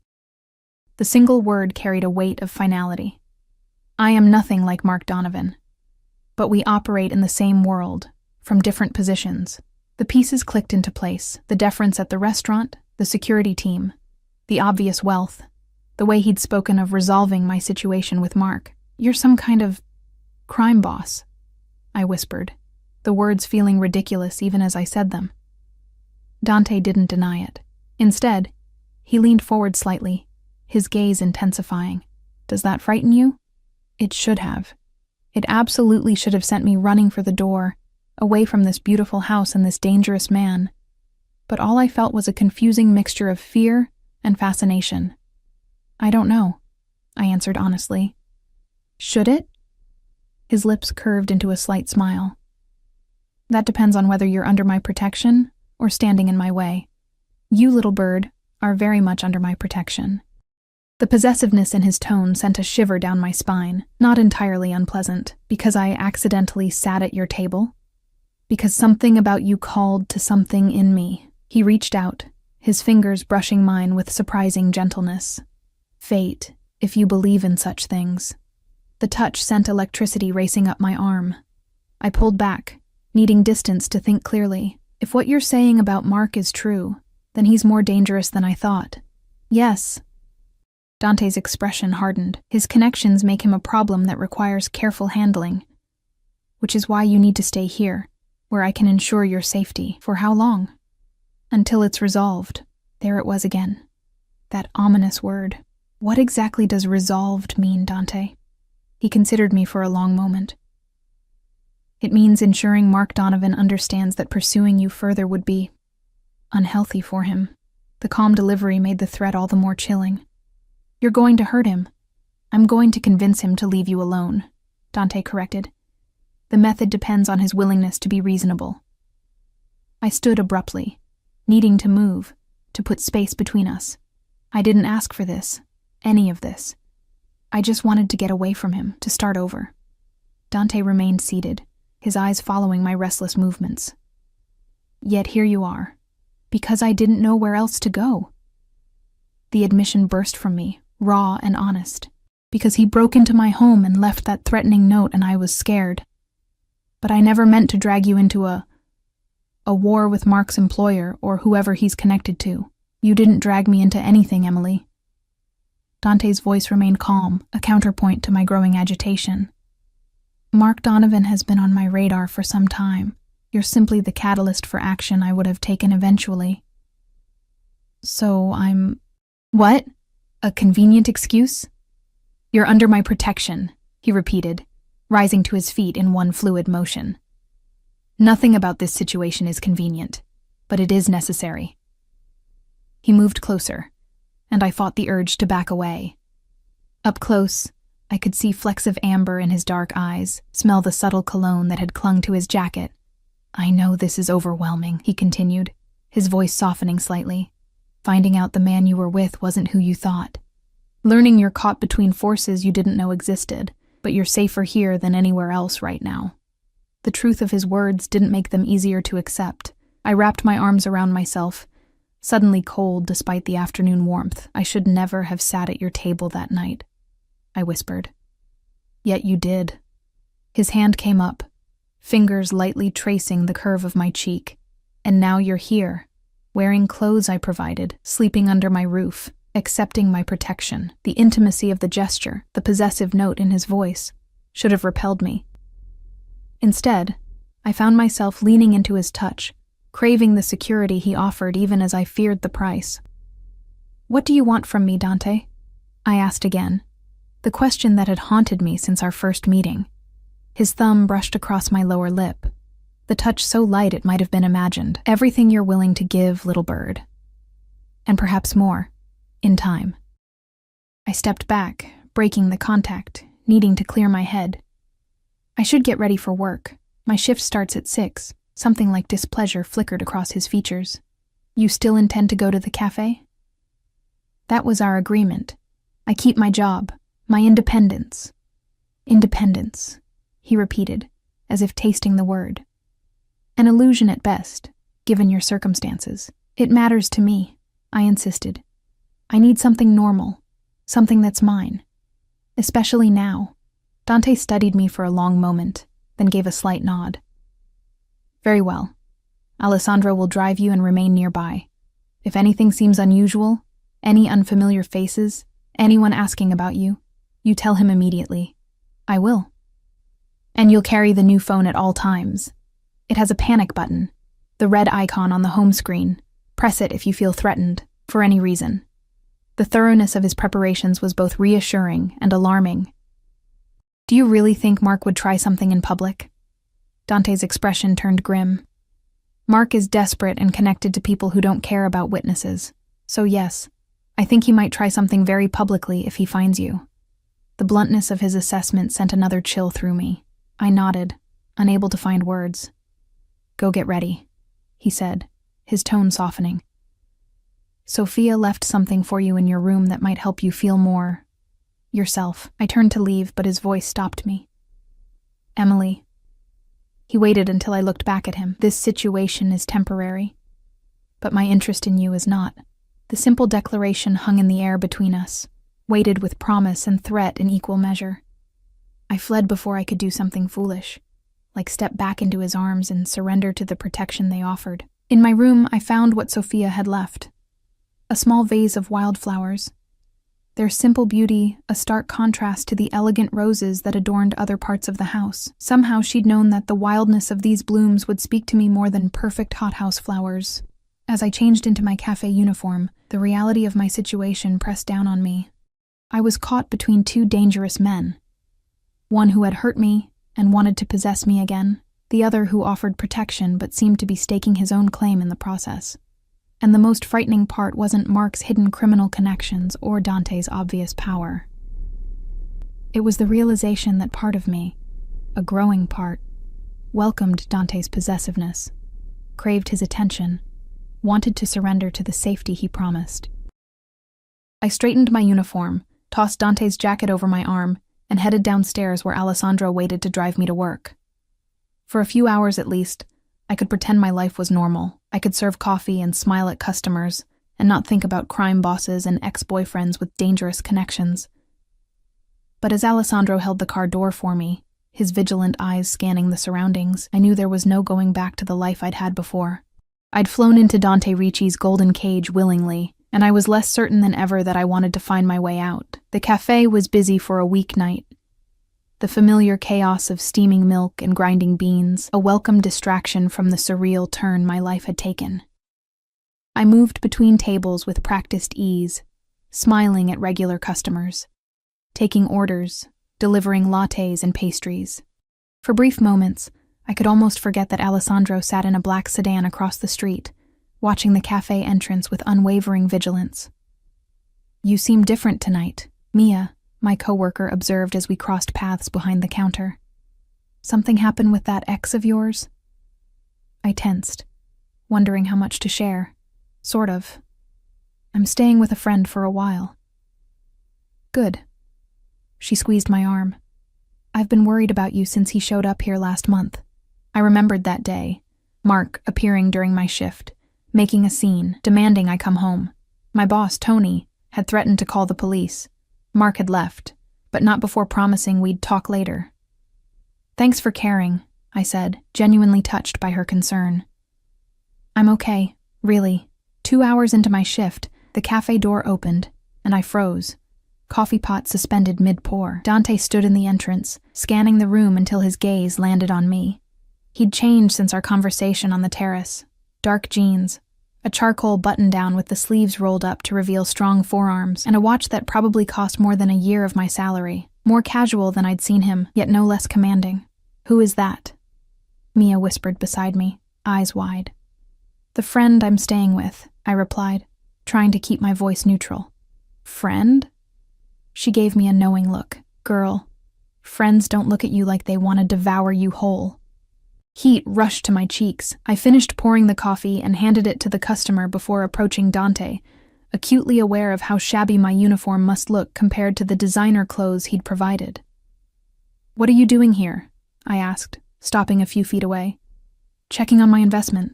The single word carried a weight of finality. I am nothing like Mark Donovan. But we operate in the same world, from different positions. The pieces clicked into place, the deference at the restaurant, the security team, the obvious wealth, the way he'd spoken of resolving my situation with Mark. You're some kind of crime boss, I whispered, the words feeling ridiculous even as I said them. Dante didn't deny it. Instead, he leaned forward slightly, his gaze intensifying. Does that frighten you? It should have. It absolutely should have sent me running for the door, away from this beautiful house and this dangerous man. But all I felt was a confusing mixture of fear and fascination. I don't know, I answered honestly. Should it? His lips curved into a slight smile. That depends on whether you're under my protection or standing in my way. You, little bird, are very much under my protection. The possessiveness in his tone sent a shiver down my spine, not entirely unpleasant, because I accidentally sat at your table. Because something about you called to something in me. He reached out, his fingers brushing mine with surprising gentleness. Fate, if you believe in such things. The touch sent electricity racing up my arm. I pulled back, needing distance to think clearly. If what you're saying about Mark is true, then he's more dangerous than I thought. Yes. Dante's expression hardened. His connections make him a problem that requires careful handling. Which is why you need to stay here, where I can ensure your safety. For how long? Until it's resolved. There it was again. That ominous word. What exactly does resolved mean, Dante? He considered me for a long moment. It means ensuring Mark Donovan understands that pursuing you further would be unhealthy for him. The calm delivery made the threat all the more chilling. You're going to hurt him. I'm going to convince him to leave you alone, Dante corrected. The method depends on his willingness to be reasonable. I stood abruptly, needing to move, to put space between us. I didn't ask for this, any of this. I just wanted to get away from him, to start over. Dante remained seated, his eyes following my restless movements. Yet here you are, because I didn't know where else to go. The admission burst from me, raw and honest, because he broke into my home and left that threatening note and I was scared. But I never meant to drag you into a war with Mark's employer or whoever he's connected to. You didn't drag me into anything, Emily. Dante's voice remained calm, a counterpoint to my growing agitation. Mark Donovan has been on my radar for some time. You're simply the catalyst for action I would have taken eventually. So I'm... What? A convenient excuse? You're under my protection, he repeated, rising to his feet in one fluid motion. Nothing about this situation is convenient, but it is necessary. He moved closer, and I fought the urge to back away. Up close, I could see flecks of amber in his dark eyes, smell the subtle cologne that had clung to his jacket. I know this is overwhelming, he continued, his voice softening slightly. Finding out the man you were with wasn't who you thought. Learning you're caught between forces you didn't know existed, but you're safer here than anywhere else right now. The truth of his words didn't make them easier to accept. I wrapped my arms around myself, suddenly cold despite the afternoon warmth. I should never have sat at your table that night, I whispered. Yet you did. His hand came up, fingers lightly tracing the curve of my cheek. And now you're here, wearing clothes I provided, sleeping under my roof, accepting my protection. The intimacy of the gesture, the possessive note in his voice, should have repelled me. Instead, I found myself leaning into his touch, craving the security he offered even as I feared the price. "What do you want from me, Dante?" I asked again, the question that had haunted me since our first meeting. His thumb brushed across my lower lip, the touch so light it might have been imagined. "Everything you're willing to give, little bird. And perhaps more, in time." I stepped back, breaking the contact, needing to clear my head. "I should get ready for work. My shift starts at 6. Something like displeasure flickered across his features. "You still intend to go to the cafe?" "That was our agreement. I keep my job, my independence." "Independence," he repeated, as if tasting the word. "An illusion at best, given your circumstances." "It matters to me," I insisted. "I need something normal, something that's mine. Especially now." Dante studied me for a long moment, then gave a slight nod. "Very well. Alessandro will drive you and remain nearby. If anything seems unusual, any unfamiliar faces, anyone asking about you, you tell him immediately." "I will." "And you'll carry the new phone at all times. It has a panic button, the red icon on the home screen. Press it if you feel threatened, for any reason." The thoroughness of his preparations was both reassuring and alarming. "Do you really think Mark would try something in public?" Dante's expression turned grim. "Mark is desperate and connected to people who don't care about witnesses. So yes, I think he might try something very publicly if he finds you." The bluntness of his assessment sent another chill through me. I nodded, unable to find words. "Go get ready," he said, his tone softening. "Sophia left something for you in your room that might help you feel more yourself." I turned to leave, but his voice stopped me. "Emily." He waited until I looked back at him. "This situation is temporary, but my interest in you is not." The simple declaration hung in the air between us, weighted with promise and threat in equal measure. I fled before I could do something foolish, like step back into his arms and surrender to the protection they offered. In my room, I found what Sophia had left. A small vase of wildflowers. Their simple beauty, a stark contrast to the elegant roses that adorned other parts of the house. Somehow she'd known that the wildness of these blooms would speak to me more than perfect hothouse flowers. As I changed into my cafe uniform, the reality of my situation pressed down on me. I was caught between two dangerous men. One who had hurt me and wanted to possess me again, the other who offered protection but seemed to be staking his own claim in the process. And the most frightening part wasn't Mark's hidden criminal connections or Dante's obvious power. It was the realization that part of me, a growing part, welcomed Dante's possessiveness, craved his attention, wanted to surrender to the safety he promised. I straightened my uniform, tossed Dante's jacket over my arm, and headed downstairs where Alessandro waited to drive me to work. For a few hours at least, I could pretend my life was normal. I could serve coffee and smile at customers, and not think about crime bosses and ex-boyfriends with dangerous connections. But as Alessandro held the car door for me, his vigilant eyes scanning the surroundings, I knew there was no going back to the life I'd had before. I'd flown into Dante Ricci's golden cage willingly, and I was less certain than ever that I wanted to find my way out. The cafe was busy for a weeknight. The familiar chaos of steaming milk and grinding beans, a welcome distraction from the surreal turn my life had taken. I moved between tables with practiced ease, smiling at regular customers, taking orders, delivering lattes and pastries. For brief moments, I could almost forget that Alessandro sat in a black sedan across the street, watching the cafe entrance with unwavering vigilance. "You seem different tonight," Mia, my coworker, observed as we crossed paths behind the counter. "Something happened with that ex of yours?" I tensed, wondering how much to share. "Sort of. I'm staying with a friend for a while." Good. She squeezed my arm. I've been worried about you since he showed up here last month. I remembered that day, Mark appearing during my shift, making a scene, demanding I come home. My boss, Tony, had threatened to call the police. Mark had left, but not before promising we'd talk later. Thanks for caring, I said, genuinely touched by her concern. I'm okay, really. 2 hours into my shift, the cafe door opened, and I froze. Coffee pot suspended mid-pour. Dante stood in the entrance, scanning the room until his gaze landed on me. He'd changed since our conversation on the terrace. Dark jeans, a charcoal button-down with the sleeves rolled up to reveal strong forearms, and a watch that probably cost more than a year of my salary. More casual than I'd seen him, yet no less commanding. Who is that? Mia whispered beside me, eyes wide. The friend I'm staying with, I replied, trying to keep my voice neutral. Friend? She gave me a knowing look. Girl, friends don't look at you like they want to devour you whole. Heat rushed to my cheeks. I finished pouring the coffee and handed it to the customer before approaching Dante, acutely aware of how shabby my uniform must look compared to the designer clothes he'd provided. What are you doing here? I asked, stopping a few feet away. Checking on my investment.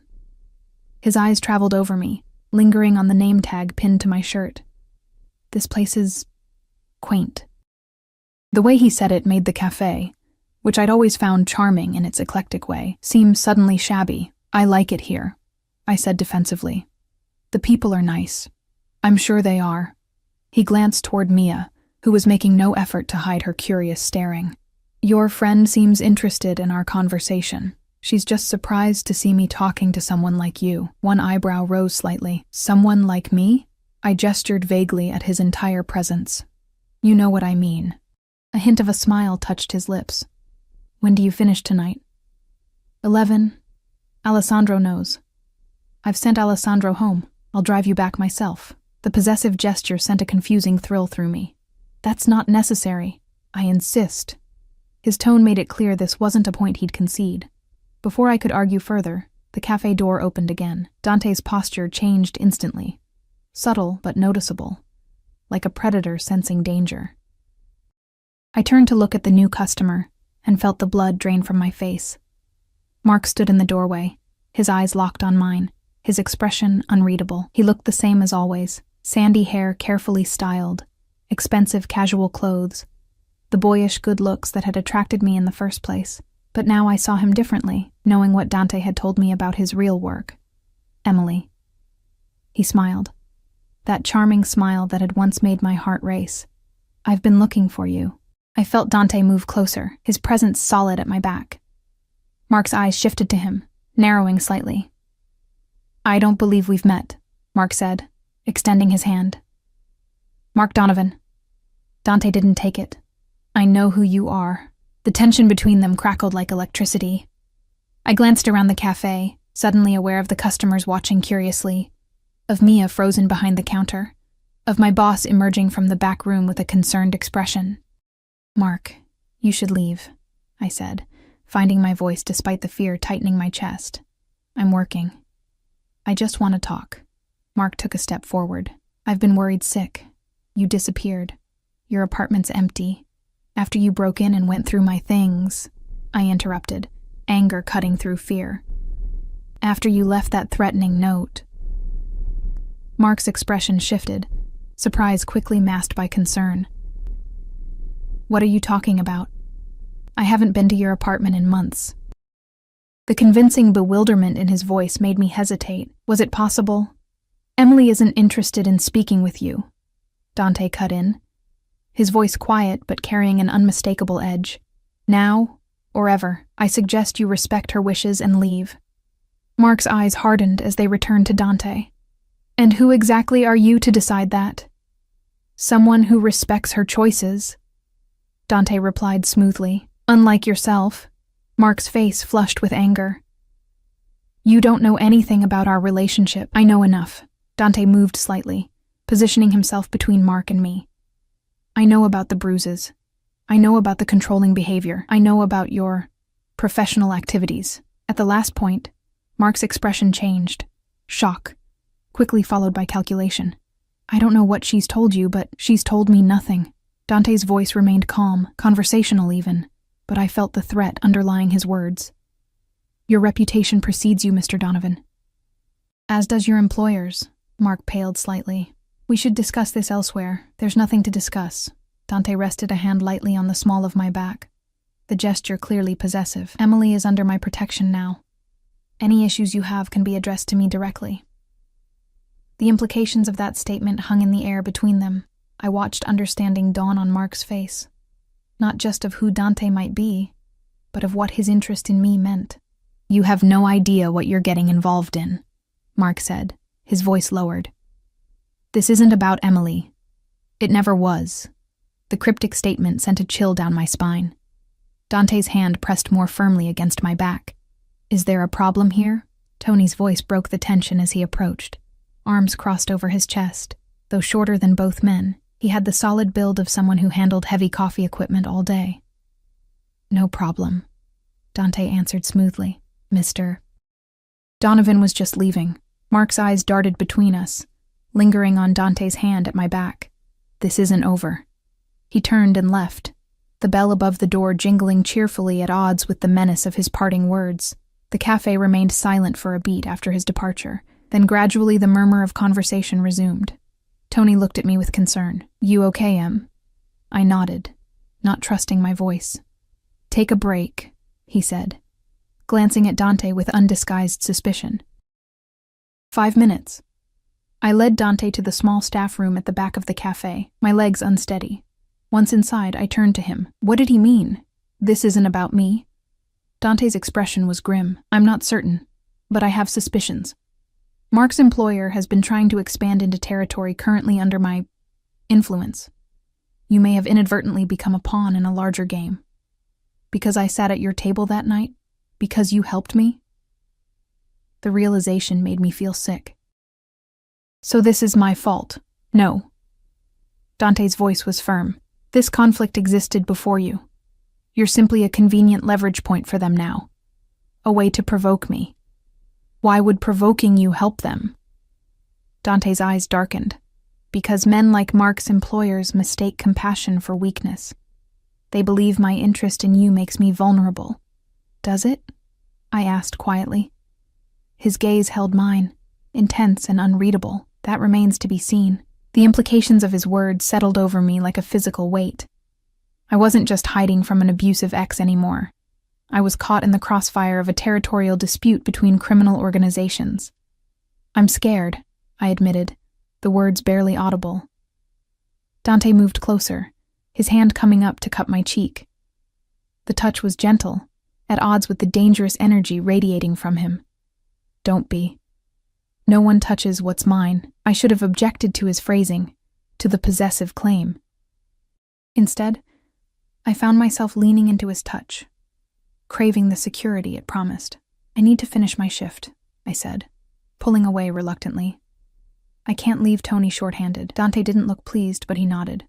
His eyes traveled over me, lingering on the name tag pinned to my shirt. This place is quaint. The way he said it made the cafe, which I'd always found charming in its eclectic way, seem suddenly shabby. I like it here, I said defensively. The people are nice. I'm sure they are. He glanced toward Mia, who was making no effort to hide her curious staring. Your friend seems interested in our conversation. She's just surprised to see me talking to someone like you. One eyebrow rose slightly. Someone like me? I gestured vaguely at his entire presence. You know what I mean. A hint of a smile touched his lips. When do you finish tonight? 11. Alessandro knows. I've sent Alessandro home. I'll drive you back myself. The possessive gesture sent a confusing thrill through me. That's not necessary. I insist. His tone made it clear this wasn't a point he'd concede. Before I could argue further, the cafe door opened again. Dante's posture changed instantly. Subtle but noticeable, like a predator sensing danger. I turned to look at the new customer and felt the blood drain from my face. Mark stood in the doorway, his eyes locked on mine, his expression unreadable. He looked the same as always, sandy hair carefully styled, expensive casual clothes, the boyish good looks that had attracted me in the first place. But now I saw him differently, knowing what Dante had told me about his real work. Emily. He smiled. That charming smile that had once made my heart race. I've been looking for you. I felt Dante move closer, his presence solid at my back. Mark's eyes shifted to him, narrowing slightly. I don't believe we've met, Mark said, extending his hand. Mark Donovan. Dante didn't take it. I know who you are. The tension between them crackled like electricity. I glanced around the cafe, suddenly aware of the customers watching curiously, of Mia frozen behind the counter, of my boss emerging from the back room with a concerned expression. Mark, you should leave, I said, finding my voice despite the fear tightening my chest. I'm working. I just want to talk. Mark took a step forward. I've been worried sick. You disappeared. Your apartment's empty. After you broke in and went through my things, I interrupted, anger cutting through fear. After you left that threatening note. Mark's expression shifted, surprise quickly masked by concern. What are you talking about? I haven't been to your apartment in months. The convincing bewilderment in his voice made me hesitate. Was it possible? Emily isn't interested in speaking with you, Dante cut in, his voice quiet but carrying an unmistakable edge. Now, or ever, I suggest you respect her wishes and leave. Mark's eyes hardened as they returned to Dante. And who exactly are you to decide that? Someone who respects her choices, Dante replied smoothly. Unlike yourself. Mark's face flushed with anger. You don't know anything about our relationship. I know enough. Dante moved slightly, positioning himself between Mark and me. I know about the bruises. I know about the controlling behavior. I know about your professional activities. At the last point, Mark's expression changed. Shock, quickly followed by calculation. I don't know what she's told you, but she's told me nothing. Dante's voice remained calm, conversational even, but I felt the threat underlying his words. Your reputation precedes you, Mr. Donovan. As does your employer's. Mark paled slightly. We should discuss this elsewhere. There's nothing to discuss. Dante rested a hand lightly on the small of my back, the gesture clearly possessive. Emily is under my protection now. Any issues you have can be addressed to me directly. The implications of that statement hung in the air between them. I watched understanding dawn on Mark's face, not just of who Dante might be, but of what his interest in me meant. You have no idea what you're getting involved in, Mark said, his voice lowered. This isn't about Emily. It never was. The cryptic statement sent a chill down my spine. Dante's hand pressed more firmly against my back. Is there a problem here? Tony's voice broke the tension as he approached. Arms crossed over his chest. Though shorter than both men, he had the solid build of someone who handled heavy coffee equipment all day. No problem, Dante answered smoothly. Mr. Donovan was just leaving. Mark's eyes darted between us, lingering on Dante's hand at my back. This isn't over. He turned and left, the bell above the door jingling cheerfully at odds with the menace of his parting words. The cafe remained silent for a beat after his departure, then gradually the murmur of conversation resumed. Tony looked at me with concern. You okay, Em? I nodded, not trusting my voice. Take a break, he said, glancing at Dante with undisguised suspicion. 5 minutes. I led Dante to the small staff room at the back of the cafe, my legs unsteady. Once inside, I turned to him. What did he mean? This isn't about me? Dante's expression was grim. I'm not certain, but I have suspicions. Mark's employer has been trying to expand into territory currently under my influence. You may have inadvertently become a pawn in a larger game. Because I sat at your table that night? Because you helped me? The realization made me feel sick. So this is my fault? No. Dante's voice was firm. This conflict existed before you. You're simply a convenient leverage point for them now. A way to provoke me. Why would provoking you help them? Dante's eyes darkened. Because men like Mark's employers mistake compassion for weakness. They believe my interest in you makes me vulnerable. Does it? I asked quietly. His gaze held mine, intense and unreadable. That remains to be seen. The implications of his words settled over me like a physical weight. I wasn't just hiding from an abusive ex anymore. I was caught in the crossfire of a territorial dispute between criminal organizations. I'm scared, I admitted, the words barely audible. Dante moved closer, his hand coming up to cup my cheek. The touch was gentle, at odds with the dangerous energy radiating from him. Don't be. No one touches what's mine. I should have objected to his phrasing, to the possessive claim. Instead, I found myself leaning into his touch, craving the security it promised. I need to finish my shift, I said, pulling away reluctantly. I can't leave Tony short-handed. Dante didn't look pleased, but he nodded.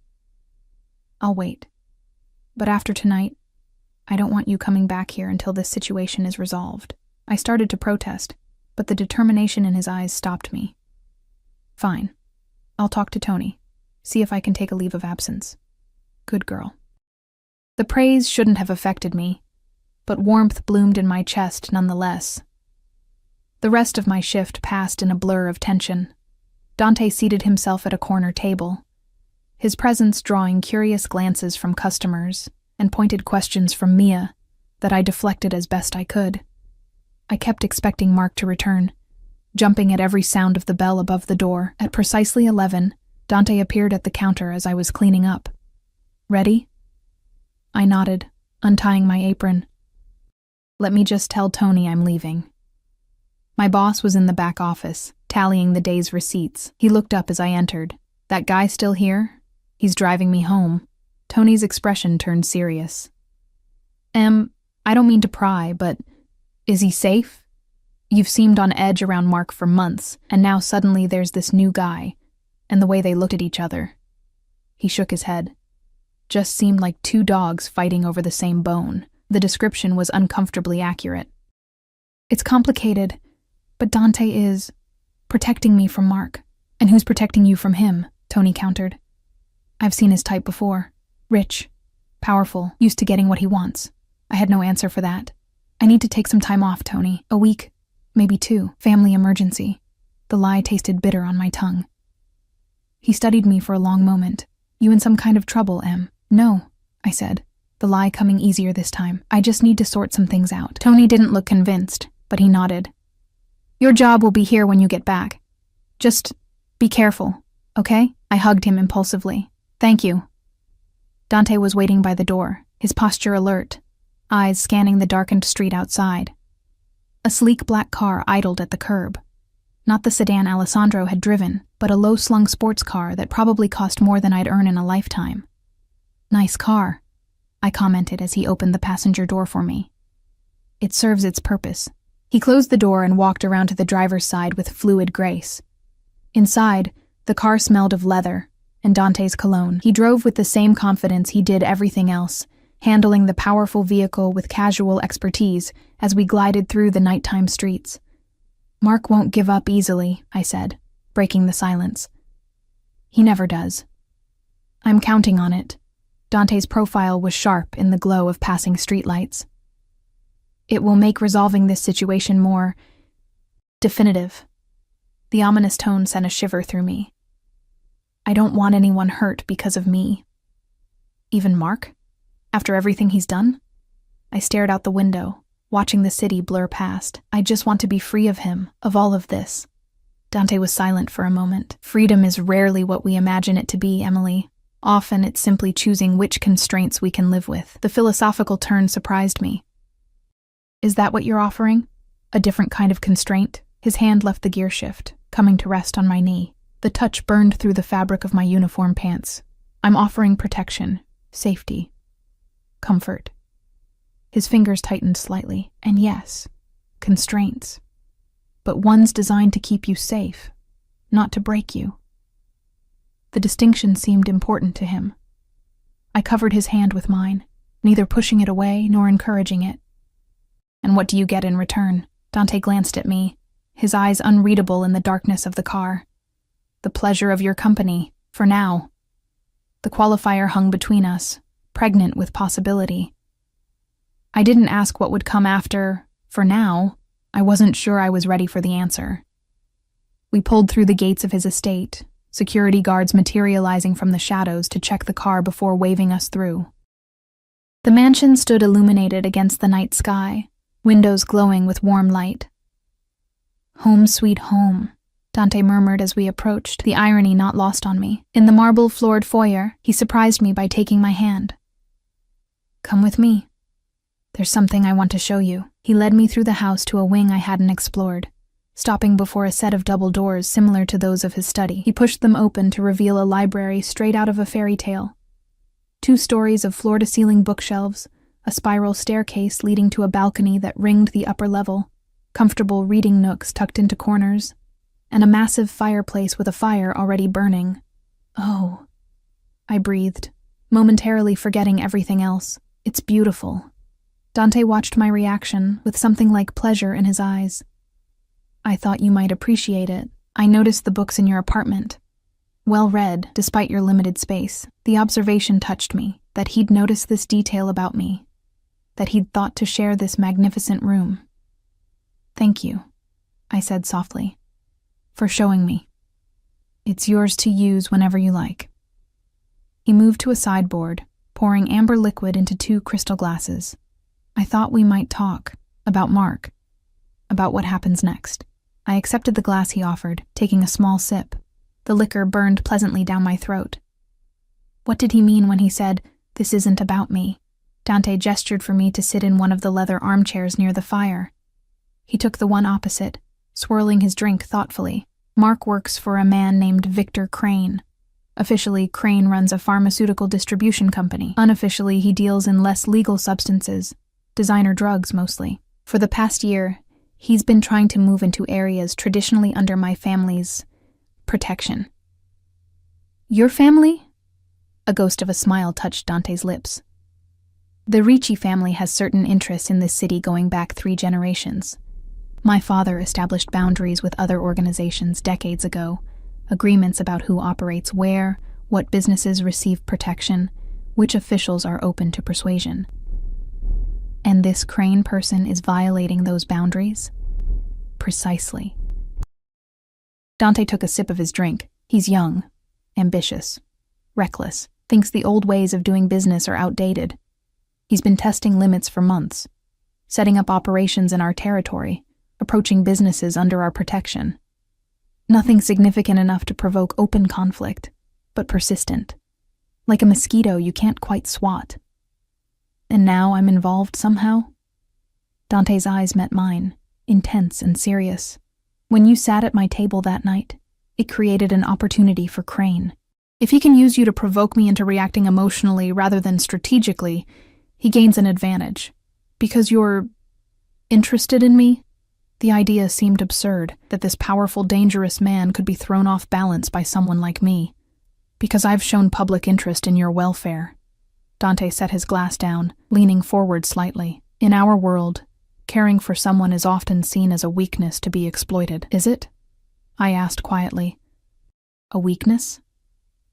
I'll wait. But after tonight, I don't want you coming back here until this situation is resolved. I started to protest, but the determination in his eyes stopped me. Fine. I'll talk to Tony, see if I can take a leave of absence. Good girl. The praise shouldn't have affected me, but warmth bloomed in my chest nonetheless. The rest of my shift passed in a blur of tension. Dante seated himself at a corner table, his presence drawing curious glances from customers and pointed questions from Mia that I deflected as best I could. I kept expecting Mark to return, jumping at every sound of the bell above the door. At precisely 11, Dante appeared at the counter as I was cleaning up. Ready? I nodded, untying my apron. Let me just tell Tony I'm leaving. My boss was in the back office, tallying the day's receipts. He looked up as I entered. That guy still here? He's driving me home. Tony's expression turned serious. I don't mean to pry, but is he safe? You've seemed on edge around Mark for months, and now suddenly there's this new guy, and the way they looked at each other. He shook his head. Just seemed like two dogs fighting over the same bone. The description was uncomfortably accurate. It's complicated, but Dante is protecting me from Mark. And who's protecting you from him? Tony countered. I've seen his type before. Rich, powerful, used to getting what he wants. I had no answer for that. I need to take some time off, Tony. A week, maybe 2. Family emergency. The lie tasted bitter on my tongue. He studied me for a long moment. You in some kind of trouble, Em? No, I said, the lie coming easier this time. I just need to sort some things out. Tony didn't look convinced, but he nodded. Your job will be here when you get back. Just be careful, okay? I hugged him impulsively. Thank you. Dante was waiting by the door, his posture alert, eyes scanning the darkened street outside. A sleek black car idled at the curb. Not the sedan Alessandro had driven, but a low-slung sports car that probably cost more than I'd earn in a lifetime. Nice car, I commented as he opened the passenger door for me. It serves its purpose. He closed the door and walked around to the driver's side with fluid grace. Inside, the car smelled of leather and Dante's cologne. He drove with the same confidence he did everything else, handling the powerful vehicle with casual expertise as we glided through the nighttime streets. Mark won't give up easily, I said, breaking the silence. He never does. I'm counting on it. Dante's profile was sharp in the glow of passing streetlights. It will make resolving this situation more definitive. The ominous tone sent a shiver through me. I don't want anyone hurt because of me. Even Mark? After everything he's done? I stared out the window, watching the city blur past. I just want to be free of him, of all of this. Dante was silent for a moment. Freedom is rarely what we imagine it to be, Emily. Often it's simply choosing which constraints we can live with. The philosophical turn surprised me. Is that what you're offering? A different kind of constraint? His hand left the gear shift, coming to rest on my knee. The touch burned through the fabric of my uniform pants. I'm offering protection, safety, comfort. His fingers tightened slightly, and yes, constraints. But one's designed to keep you safe, not to break you. The distinction seemed important to him. I covered his hand with mine, neither pushing it away nor encouraging it. And what do you get in return? Dante glanced at me, his eyes unreadable in the darkness of the car. The pleasure of your company, for now. The qualifier hung between us, pregnant with possibility. I didn't ask what would come after, for now. I wasn't sure I was ready for the answer. We pulled through the gates of his estate, security guards materializing from the shadows to check the car before waving us through. The mansion stood illuminated against the night sky, windows glowing with warm light. Home sweet home, Dante murmured as we approached, the irony not lost on me. In the marble-floored foyer, he surprised me by taking my hand. Come with me. There's something I want to show you. He led me through the house to a wing I hadn't explored, stopping before a set of double doors similar to those of his study. He pushed them open to reveal a library straight out of a fairy tale. 2 stories of floor-to-ceiling bookshelves, a spiral staircase leading to a balcony that ringed the upper level, comfortable reading nooks tucked into corners, and a massive fireplace with a fire already burning. Oh, I breathed, momentarily forgetting everything else. It's beautiful. Dante watched my reaction with something like pleasure in his eyes. I thought you might appreciate it. I noticed the books in your apartment. Well read, despite your limited space. The observation touched me, that he'd noticed this detail about me, that he'd thought to share this magnificent room. Thank you, I said softly, for showing me. It's yours to use whenever you like. He moved to a sideboard, pouring amber liquid into 2 crystal glasses. I thought we might talk, about Mark, about what happens next. I accepted the glass he offered, taking a small sip. The liquor burned pleasantly down my throat. What did he mean when he said, "This isn't about me"? Dante gestured for me to sit in one of the leather armchairs near the fire. He took the one opposite, swirling his drink thoughtfully. Mark works for a man named Victor Crane. Officially, Crane runs a pharmaceutical distribution company. Unofficially, he deals in less legal substances, designer drugs mostly. For the past year, he's been trying to move into areas traditionally under my family's protection. Your family? A ghost of a smile touched Dante's lips. The Ricci family has certain interests in this city going back 3 generations. My father established boundaries with other organizations decades ago, agreements about who operates where, what businesses receive protection. Which officials are open to persuasion? And this Crane person is violating those boundaries? Precisely. Dante took a sip of his drink. He's young, ambitious, reckless, thinks the old ways of doing business are outdated. He's been testing limits for months, setting up operations in our territory, approaching businesses under our protection. Nothing significant enough to provoke open conflict, but persistent. Like a mosquito you can't quite swat. And now I'm involved somehow? Dante's eyes met mine, intense and serious. When you sat at my table that night, it created an opportunity for Crane. If he can use you to provoke me into reacting emotionally rather than strategically, he gains an advantage. Because you're interested in me? The idea seemed absurd, that this powerful, dangerous man could be thrown off balance by someone like me. Because I've shown public interest in your welfare. Dante set his glass down, leaning forward slightly. In our world, caring for someone is often seen as a weakness to be exploited. Is it? I asked quietly. A weakness?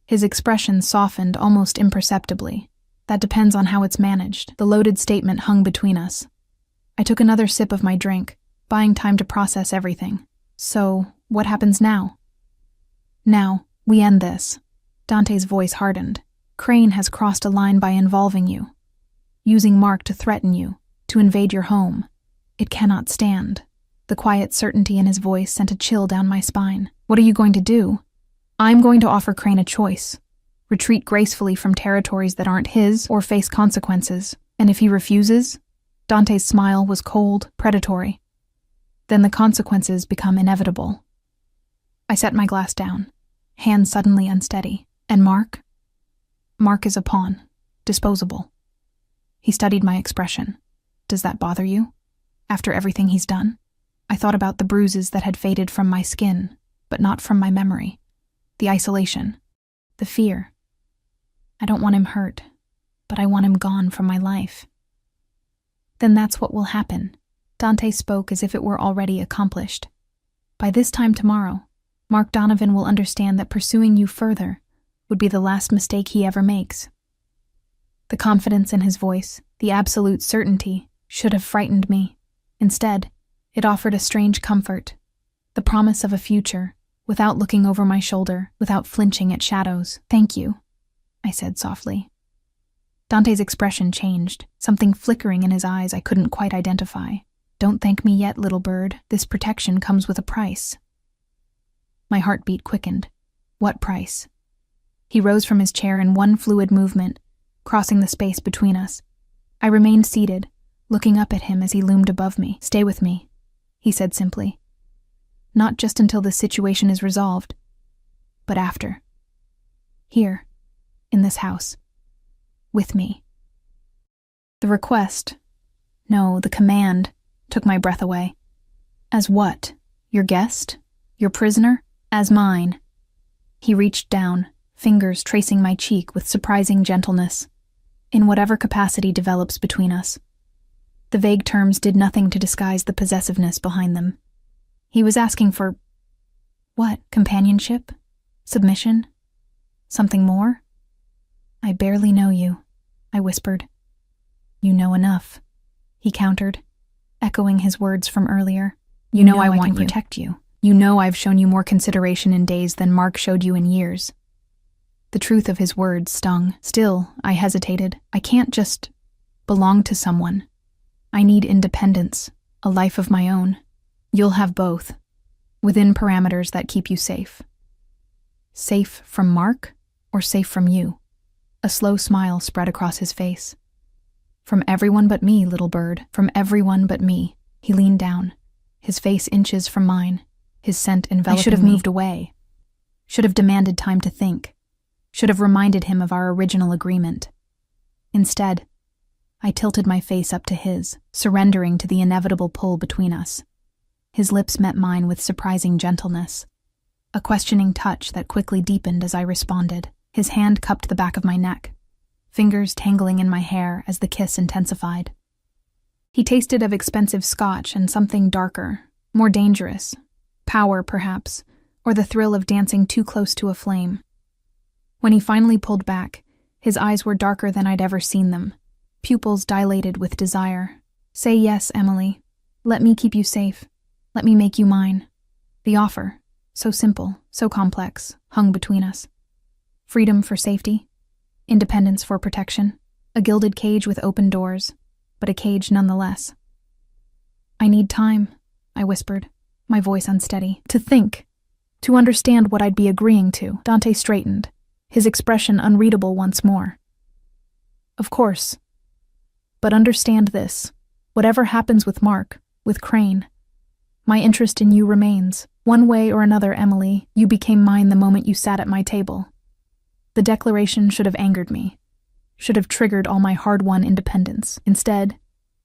His expression softened almost imperceptibly. That depends on how it's managed. The loaded statement hung between us. I took another sip of my drink, buying time to process everything. So, what happens now? Now, we end this. Dante's voice hardened. Crane has crossed a line by involving you, using Mark to threaten you, to invade your home. It cannot stand. The quiet certainty in his voice sent a chill down my spine. What are you going to do? I'm going to offer Crane a choice. Retreat gracefully from territories that aren't his or face consequences. And if he refuses? Dante's smile was cold, predatory. Then the consequences become inevitable. I set my glass down, hands suddenly unsteady. And Mark? Mark is a pawn, disposable. He studied my expression. Does that bother you? After everything he's done? I thought about the bruises that had faded from my skin, but not from my memory. The isolation. The fear. I don't want him hurt, but I want him gone from my life. Then that's what will happen. Dante spoke as if it were already accomplished. By this time tomorrow, Mark Donovan will understand that pursuing you further would be the last mistake he ever makes. The confidence in his voice, the absolute certainty, should have frightened me. Instead, it offered a strange comfort, the promise of a future, without looking over my shoulder, without flinching at shadows. Thank you, I said softly. Dante's expression changed, something flickering in his eyes I couldn't quite identify. Don't thank me yet, little bird. This protection comes with a price. My heartbeat quickened. What price? He rose from his chair in one fluid movement, crossing the space between us. I remained seated, looking up at him as he loomed above me. Stay with me, he said simply. Not just until the situation is resolved, but after. Here, in this house, with me. The request, no, the command, took my breath away. As what? Your guest? Your prisoner? As mine. He reached down, fingers tracing my cheek with surprising gentleness. In whatever capacity develops between us. The vague terms did nothing to disguise the possessiveness behind them. He was asking for... what? Companionship? Submission? Something more? I barely know you, I whispered. You know enough, he countered, echoing his words from earlier. You know I want to protect you. You know I've shown you more consideration in days than Mark showed you in years. The truth of his words stung. Still, I hesitated. I can't just belong to someone. I need independence, a life of my own. You'll have both, within parameters that keep you safe. Safe from Mark, or safe from you? A slow smile spread across his face. From everyone but me, little bird, from everyone but me. He leaned down, his face inches from mine, his scent enveloping me. I should have moved away. Should have demanded time to think. Should have reminded him of our original agreement. Instead, I tilted my face up to his, surrendering to the inevitable pull between us. His lips met mine with surprising gentleness, a questioning touch that quickly deepened as I responded. His hand cupped the back of my neck, fingers tangling in my hair as the kiss intensified. He tasted of expensive scotch and something darker, more dangerous, power perhaps, or the thrill of dancing too close to a flame. When he finally pulled back, His eyes were darker than I'd ever seen them, pupils dilated with desire. "Say yes, Emily. Let me keep you safe. Let me make you mine." The offer, so simple, so complex, hung between us. Freedom for safety, independence for protection, a gilded cage with open doors, but a cage nonetheless. "I need time," I whispered, my voice unsteady, "to think, to understand what I'd be agreeing to." Dante straightened, his expression unreadable once more. "Of course. But understand this. Whatever happens with Mark, with Crane, my interest in you remains. One way or another, Emily, you became mine the moment you sat at my table." The declaration should have angered me, should have triggered all my hard-won independence. Instead,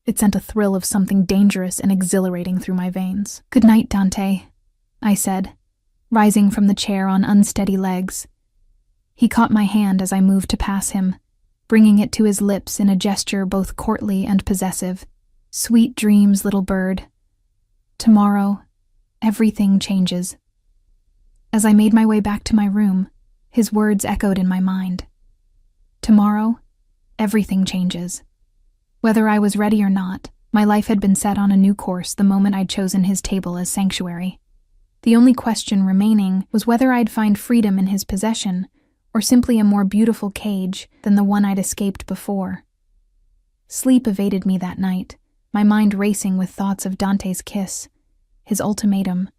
it sent a thrill of something dangerous and exhilarating through my veins. "Good night, Dante," I said, rising from the chair on unsteady legs. He caught my hand as I moved to pass him, bringing it to his lips in a gesture both courtly and possessive. "Sweet dreams, little bird. Tomorrow, everything changes." As I made my way back to my room, his words echoed in my mind. Tomorrow, everything changes. Whether I was ready or not, my life had been set on a new course the moment I'd chosen his table as sanctuary. The only question remaining was whether I'd find freedom in his possession, or simply a more beautiful cage than the one I'd escaped before. Sleep evaded me that night, my mind racing with thoughts of Dante's kiss, his ultimatum,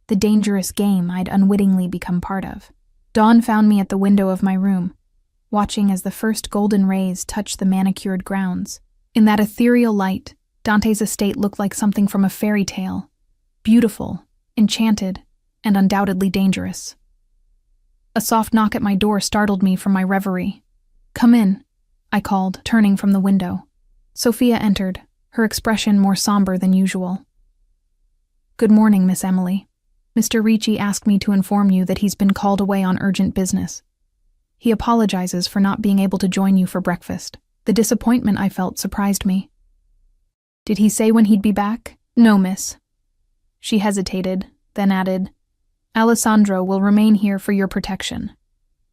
the dangerous game I'd unwittingly become part of. Dawn found me at the window of my room, watching as the first golden rays touched the manicured grounds. In that ethereal light, Dante's estate looked like something from a fairy tale, beautiful, enchanted, and undoubtedly dangerous. A soft knock at my door startled me from my reverie. "Come in," I called, turning from the window. Sophia entered, her expression more somber than usual. "Good morning, Miss Emily. Mr. Ricci asked me to inform you that he's been called away on urgent business. He apologizes for not being able to join you for breakfast." The disappointment I felt surprised me. "Did he say when he'd be back?" "No, miss." She hesitated, then added, "Alessandro will remain here for your protection."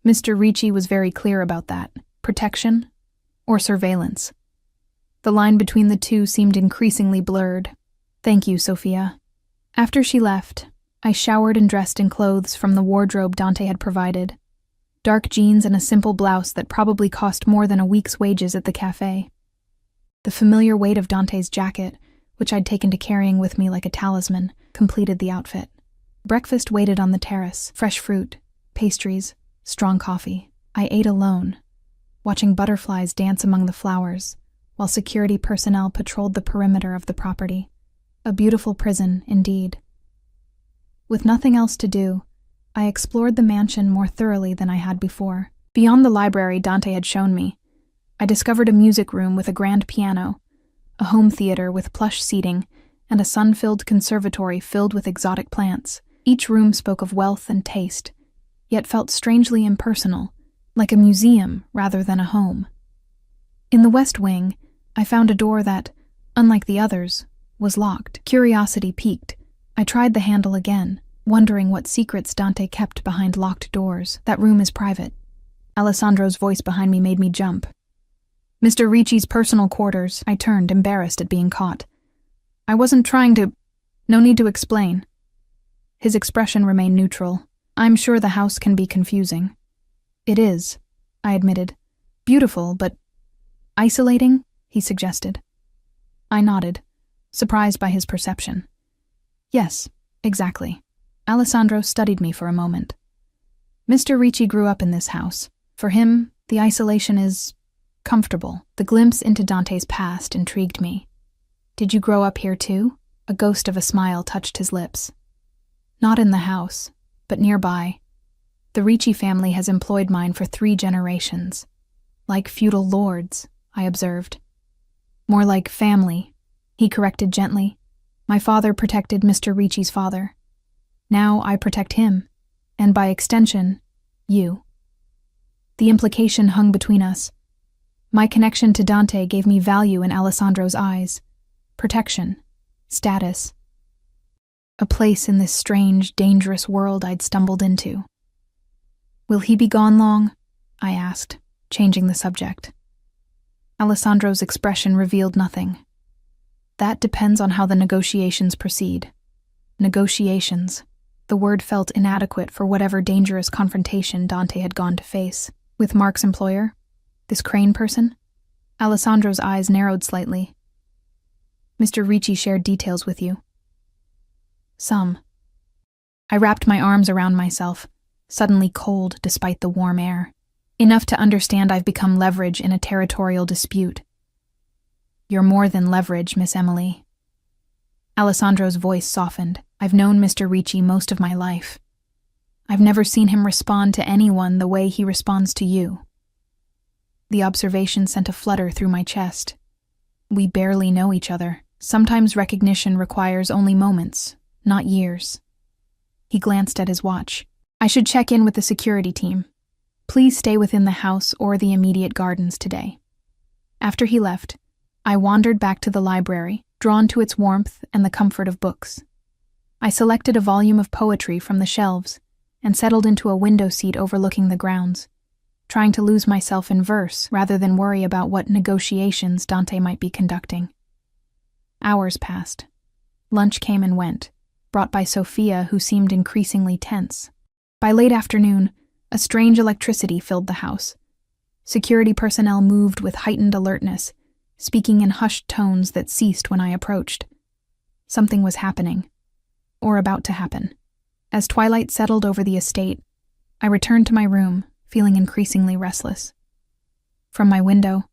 Mr. Ricci was very clear about that. Protection or surveillance? The line between the two seemed increasingly blurred. "Thank you, Sophia." After she left, I showered and dressed in clothes from the wardrobe Dante had provided. Dark jeans and a simple blouse that probably cost more than a week's wages at the cafe. The familiar weight of Dante's jacket, which I'd taken to carrying with me like a talisman, completed the outfit. Breakfast waited on the terrace, fresh fruit, pastries, strong coffee. I ate alone, watching butterflies dance among the flowers, while security personnel patrolled the perimeter of the property. A beautiful prison, indeed. With nothing else to do, I explored the mansion more thoroughly than I had before. Beyond the library Dante had shown me, I discovered a music room with a grand piano, a home theater with plush seating, and a sun-filled conservatory filled with exotic plants. Each room spoke of wealth and taste, yet felt strangely impersonal, like a museum rather than a home. In the west wing, I found a door that, unlike the others, was locked. Curiosity piqued. I tried the handle again, wondering what secrets Dante kept behind locked doors. "That room is private." Alessandro's voice behind me made me jump. "Mr. Ricci's personal quarters." I turned, embarrassed at being caught. "I wasn't trying to—" "No need to explain." His expression remained neutral. "I'm sure the house can be confusing." "It is," I admitted. "Beautiful, but isolating," he suggested. I nodded, surprised by his perception. "Yes, exactly." Alessandro studied me for a moment. "Mr. Ricci grew up in this house. For him, the isolation is comfortable." The glimpse into Dante's past intrigued me. "Did you grow up here too?" A ghost of a smile touched his lips. "Not in the house, but nearby. The Ricci family has employed mine for 3 generations. Like feudal lords," I observed. "More like family," he corrected gently. "My father protected Mr. Ricci's father. Now I protect him, and by extension, you." The implication hung between us. My connection to Dante gave me value in Alessandro's eyes. Protection, status. A place in this strange, dangerous world I'd stumbled into. "Will he be gone long?" I asked, changing the subject. Alessandro's expression revealed nothing. That depends on how the negotiations proceed. Negotiations. The word felt inadequate for whatever dangerous confrontation Dante had gone to face. With Mark's employer? This Crane person? Alessandro's eyes narrowed slightly. Mr. Ricci shared details with you. Some. I wrapped my arms around myself, suddenly cold despite the warm air. Enough to understand I've become leverage in a territorial dispute. You're more than leverage, Miss Emily. Alessandro's voice softened. I've known Mr. Ricci most of my life. I've never seen him respond to anyone the way he responds to you. The observation sent a flutter through my chest. We barely know each other. Sometimes recognition requires only moments, not years. He glanced at his watch. I should check in with the security team. Please stay within the house or the immediate gardens today. After he left, I wandered back to the library, drawn to its warmth and the comfort of books. I selected a volume of poetry from the shelves and settled into a window seat overlooking the grounds, trying to lose myself in verse rather than worry about what negotiations Dante might be conducting. Hours passed. Lunch came and went, brought by Sophia, who seemed increasingly tense. By late afternoon, a strange electricity filled the house. Security personnel moved with heightened alertness, speaking in hushed tones that ceased when I approached. Something was happening, or about to happen. As twilight settled over the estate, I returned to my room, feeling increasingly restless. From my window,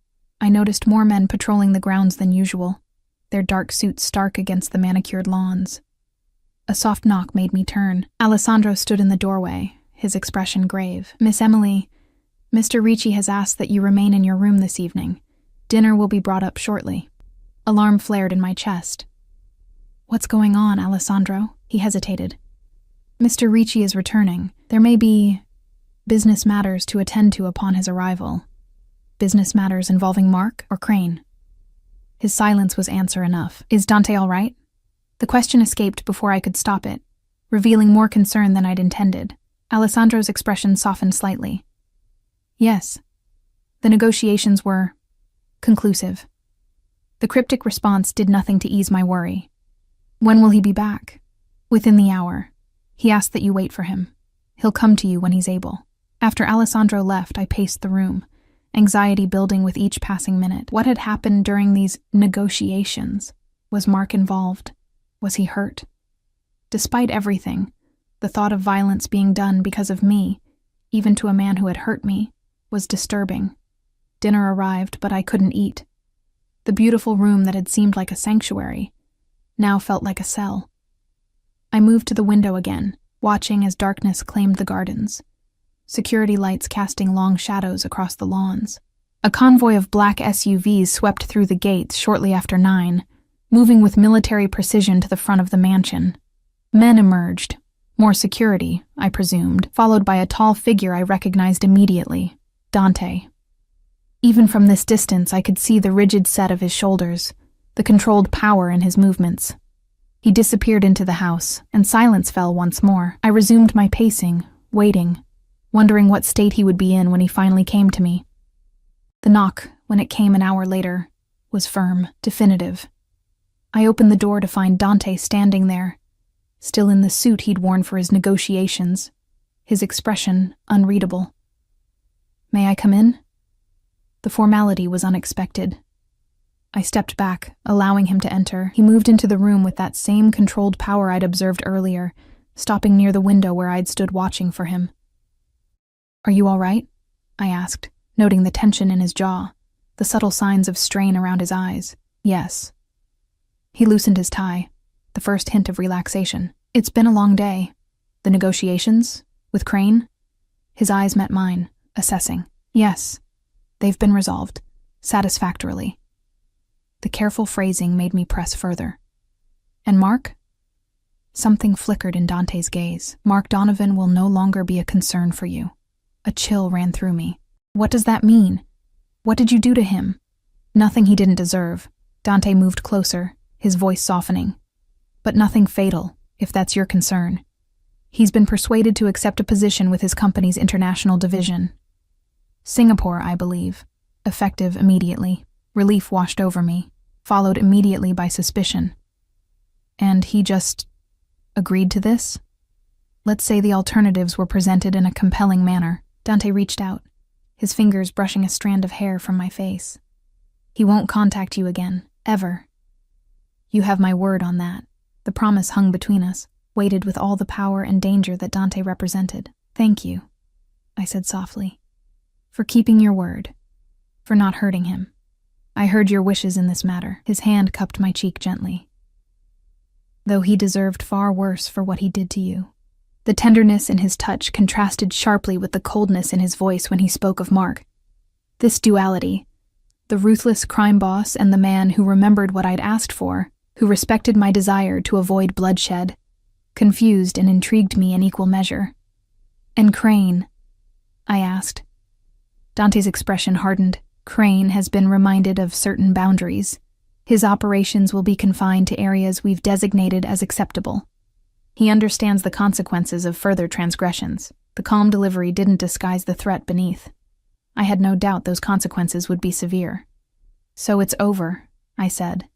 I noticed more men patrolling the grounds than usual, their dark suits stark against the manicured lawns. A soft knock made me turn. Alessandro stood in the doorway, his expression grave. Miss Emily, Mr. Ricci has asked that you remain in your room this evening. Dinner will be brought up shortly. Alarm flared in my chest. What's going on, Alessandro? He hesitated. Mr. Ricci is returning. There may be business matters to attend to upon his arrival. Business matters involving Mark or Crane? His silence was answer enough. Is Dante all right? The question escaped before I could stop it, revealing more concern than I'd intended. Alessandro's expression softened slightly. Yes. The negotiations were conclusive. The cryptic response did nothing to ease my worry. When will he be back? Within the hour. He asked that you wait for him. He'll come to you when he's able. After Alessandro left, I paced the room, anxiety building with each passing minute. What had happened during these negotiations? Was Mark involved? Was he hurt? Despite everything, the thought of violence being done because of me, even to a man who had hurt me, was disturbing. Dinner arrived, but I couldn't eat. The beautiful room that had seemed like a sanctuary now felt like a cell. I moved to the window again, watching as darkness claimed the gardens, security lights casting long shadows across the lawns. A convoy of black SUVs swept through the gates shortly after 9, moving with military precision to the front of the mansion. Men emerged, more security, I presumed, followed by a tall figure I recognized immediately, Dante. Even from this distance, I could see the rigid set of his shoulders, the controlled power in his movements. He disappeared into the house, and silence fell once more. I resumed my pacing, waiting, wondering what state he would be in when he finally came to me. The knock, when it came an hour later, was firm, definitive. I opened the door to find Dante standing there, still in the suit he'd worn for his negotiations, his expression unreadable. May I come in? The formality was unexpected. I stepped back, allowing him to enter. He moved into the room with that same controlled power I'd observed earlier, stopping near the window where I'd stood watching for him. Are you all right? I asked, noting the tension in his jaw, the subtle signs of strain around his eyes. Yes. He loosened his tie, the first hint of relaxation. It's been a long day. The negotiations? With Crane? His eyes met mine, assessing. Yes. They've been resolved, satisfactorily. The careful phrasing made me press further. And Mark? Something flickered in Dante's gaze. Mark Donovan will no longer be a concern for you. A chill ran through me. What does that mean? What did you do to him? Nothing he didn't deserve. Dante moved closer, his voice softening. But nothing fatal, if that's your concern. He's been persuaded to accept a position with his company's international division. Singapore, I believe. Effective immediately. Relief washed over me, followed immediately by suspicion. And he just agreed to this? Let's say the alternatives were presented in a compelling manner. Dante reached out, his fingers brushing a strand of hair from my face. He won't contact you again, ever. You have my word on that. The promise hung between us, weighted with all the power and danger that Dante represented. Thank you, I said softly, for keeping your word, for not hurting him. I heard your wishes in this matter. His hand cupped my cheek gently. Though he deserved far worse for what he did to you. The tenderness in his touch contrasted sharply with the coldness in his voice when he spoke of Mark. This duality, the ruthless crime boss and the man who remembered what I'd asked for, who respected my desire to avoid bloodshed, confused and intrigued me in equal measure. And Crane? I asked. Dante's expression hardened. Crane has been reminded of certain boundaries. His operations will be confined to areas we've designated as acceptable. He understands the consequences of further transgressions. The calm delivery didn't disguise the threat beneath. I had no doubt those consequences would be severe. So it's over, I said,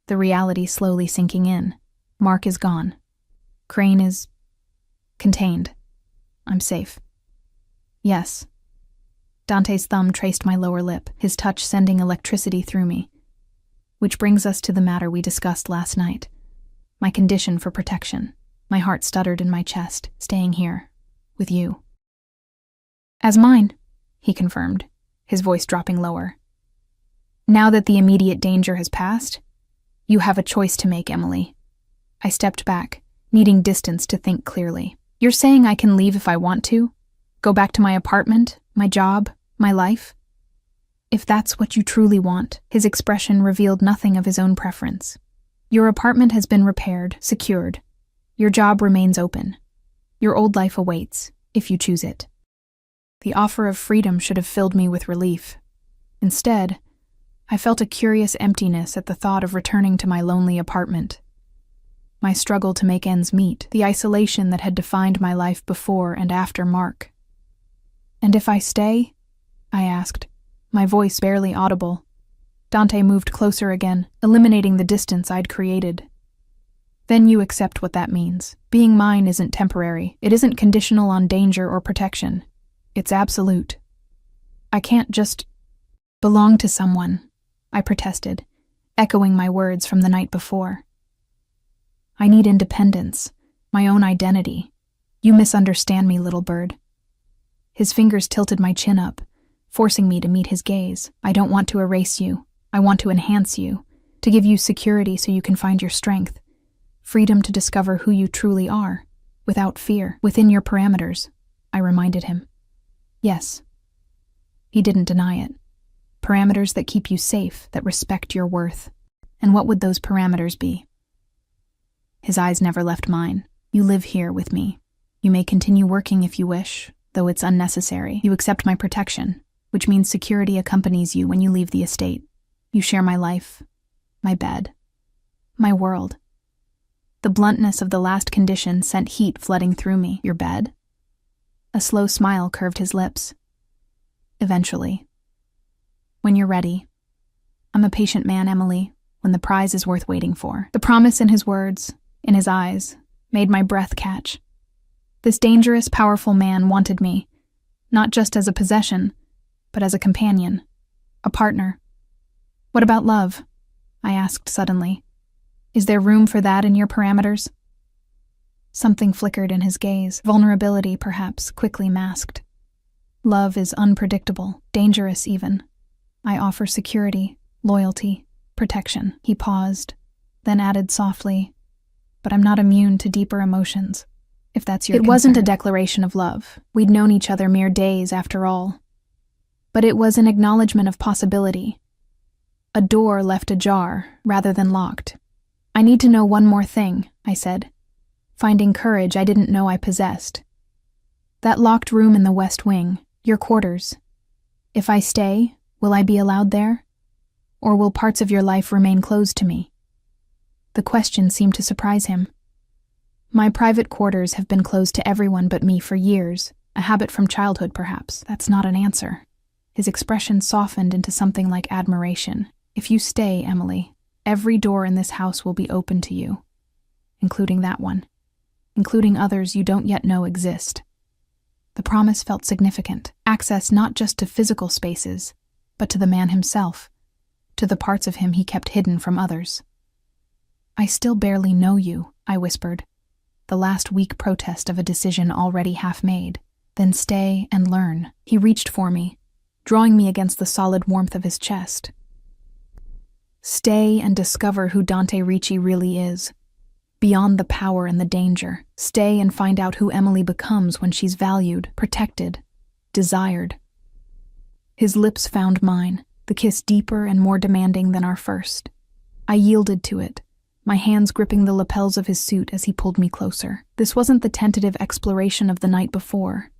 the reality slowly sinking in. Mark is gone. Crane is contained. I'm safe. Yes. Dante's thumb traced my lower lip, his touch sending electricity through me. Which brings us to the matter we discussed last night. My condition for protection. My heart stuttered in my chest, staying here, with you. As mine, he confirmed, his voice dropping lower. Now that the immediate danger has passed, you have a choice to make, Emily. I stepped back, needing distance to think clearly. You're saying I can leave if I want to? Go back to my apartment, my job, my life? If that's what you truly want, his expression revealed nothing of his own preference. Your apartment has been repaired, secured. Your job remains open. Your old life awaits, if you choose it. The offer of freedom should have filled me with relief. Instead, I felt a curious emptiness at the thought of returning to my lonely apartment. My struggle to make ends meet, the isolation that had defined my life before and after Mark. And if I stay? I asked, my voice barely audible. Dante moved closer again, eliminating the distance I'd created. Then you accept what that means. Being mine isn't temporary. It isn't conditional on danger or protection. It's absolute. I can't just belong to someone, I protested, echoing my words from the night before. I need independence, my own identity. You misunderstand me, little bird. His fingers tilted my chin up, forcing me to meet his gaze. I don't want to erase you. I want to enhance you, to give you security so you can find your strength. Freedom to discover who you truly are, without fear, within your parameters, I reminded him. Yes. He didn't deny it. Parameters that keep you safe, that respect your worth. And what would those parameters be? His eyes never left mine. You live here with me. You may continue working if you wish, though it's unnecessary. You accept my protection, which means security accompanies you when you leave the estate. You share my life, my bed, my world. The bluntness of the last condition sent heat flooding through me. Your bed? A slow smile curved his lips. Eventually. When you're ready. I'm a patient man, Emily, when the prize is worth waiting for. The promise in his words, in his eyes, made my breath catch. This dangerous, powerful man wanted me, not just as a possession, but as a companion, a partner. What about love? I asked suddenly. Is there room for that in your parameters? Something flickered in his gaze, vulnerability perhaps quickly masked. Love is unpredictable, dangerous even. I offer security, loyalty, protection. He paused, then added softly, but I'm not immune to deeper emotions, if that's your concern. It wasn't a declaration of love. We'd known each other mere days after all. But it was an acknowledgement of possibility. A door left ajar rather than locked. I need to know one more thing, I said, finding courage I didn't know I possessed. That locked room in the West Wing, your quarters. If I stay, will I be allowed there? Or will parts of your life remain closed to me? The question seemed to surprise him. My private quarters have been closed to everyone but me for years, a habit from childhood perhaps. That's not an answer. His expression softened into something like admiration. "If you stay, Emily, every door in this house will be open to you, including that one, including others you don't yet know exist." The promise felt significant. Access not just to physical spaces, but to the man himself, to the parts of him he kept hidden from others. "I still barely know you," I whispered, the last weak protest of a decision already half made. "Then stay and learn." He reached for me, drawing me against the solid warmth of his chest. "Stay and discover who Dante Ricci really is, beyond the power and the danger. Stay and find out who Emily becomes when she's valued, protected, desired." His lips found mine, the kiss deeper and more demanding than our first. I yielded to it, my hands gripping the lapels of his suit as he pulled me closer. This wasn't the tentative exploration of the night before,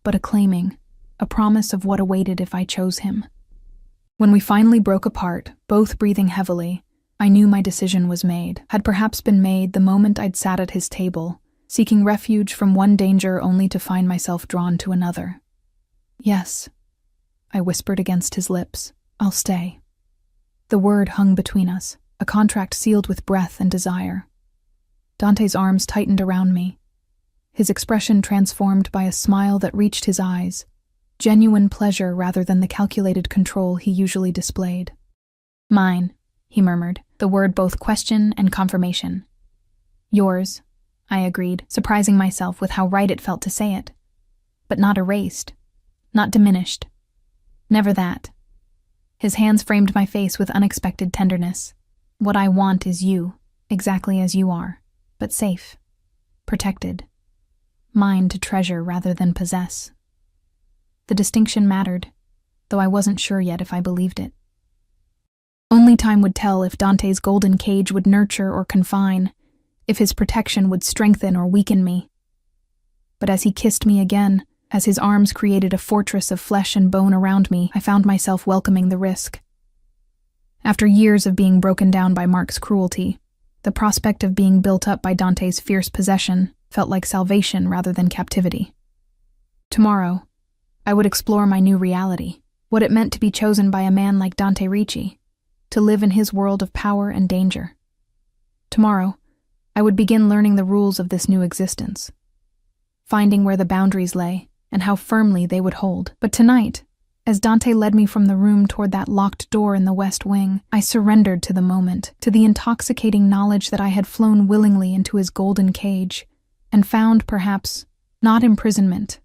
but a claiming, a promise of what awaited if I chose him. When we finally broke apart, both breathing heavily, I knew my decision was made, had perhaps been made the moment I'd sat at his table, seeking refuge from one danger only to find myself drawn to another. "Yes," I whispered against his lips, "I'll stay." The word hung between us, a contract sealed with breath and desire. Dante's arms tightened around me, his expression transformed by a smile that reached his eyes, genuine pleasure rather than the calculated control he usually displayed. "Mine," he murmured, the word both question and confirmation. "Yours," I agreed, surprising myself with how right it felt to say it. But not erased, not diminished. Never that. His hands framed my face with unexpected tenderness. "What I want is you, exactly as you are, but safe, protected. Mine to treasure rather than possess." The distinction mattered, though I wasn't sure yet if I believed it. Only time would tell if Dante's golden cage would nurture or confine, if his protection would strengthen or weaken me. But as he kissed me again, as his arms created a fortress of flesh and bone around me, I found myself welcoming the risk. After years of being broken down by Mark's cruelty, the prospect of being built up by Dante's fierce possession felt like salvation rather than captivity. Tomorrow, I would explore my new reality, what it meant to be chosen by a man like Dante Ricci, to live in his world of power and danger. Tomorrow, I would begin learning the rules of this new existence, finding where the boundaries lay and how firmly they would hold. But tonight, as Dante led me from the room toward that locked door in the west wing, I surrendered to the moment, to the intoxicating knowledge that I had flown willingly into his golden cage and found, perhaps, not imprisonment,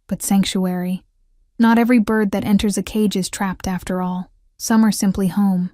but sanctuary. Not every bird that enters a cage is trapped after all. Some are simply home,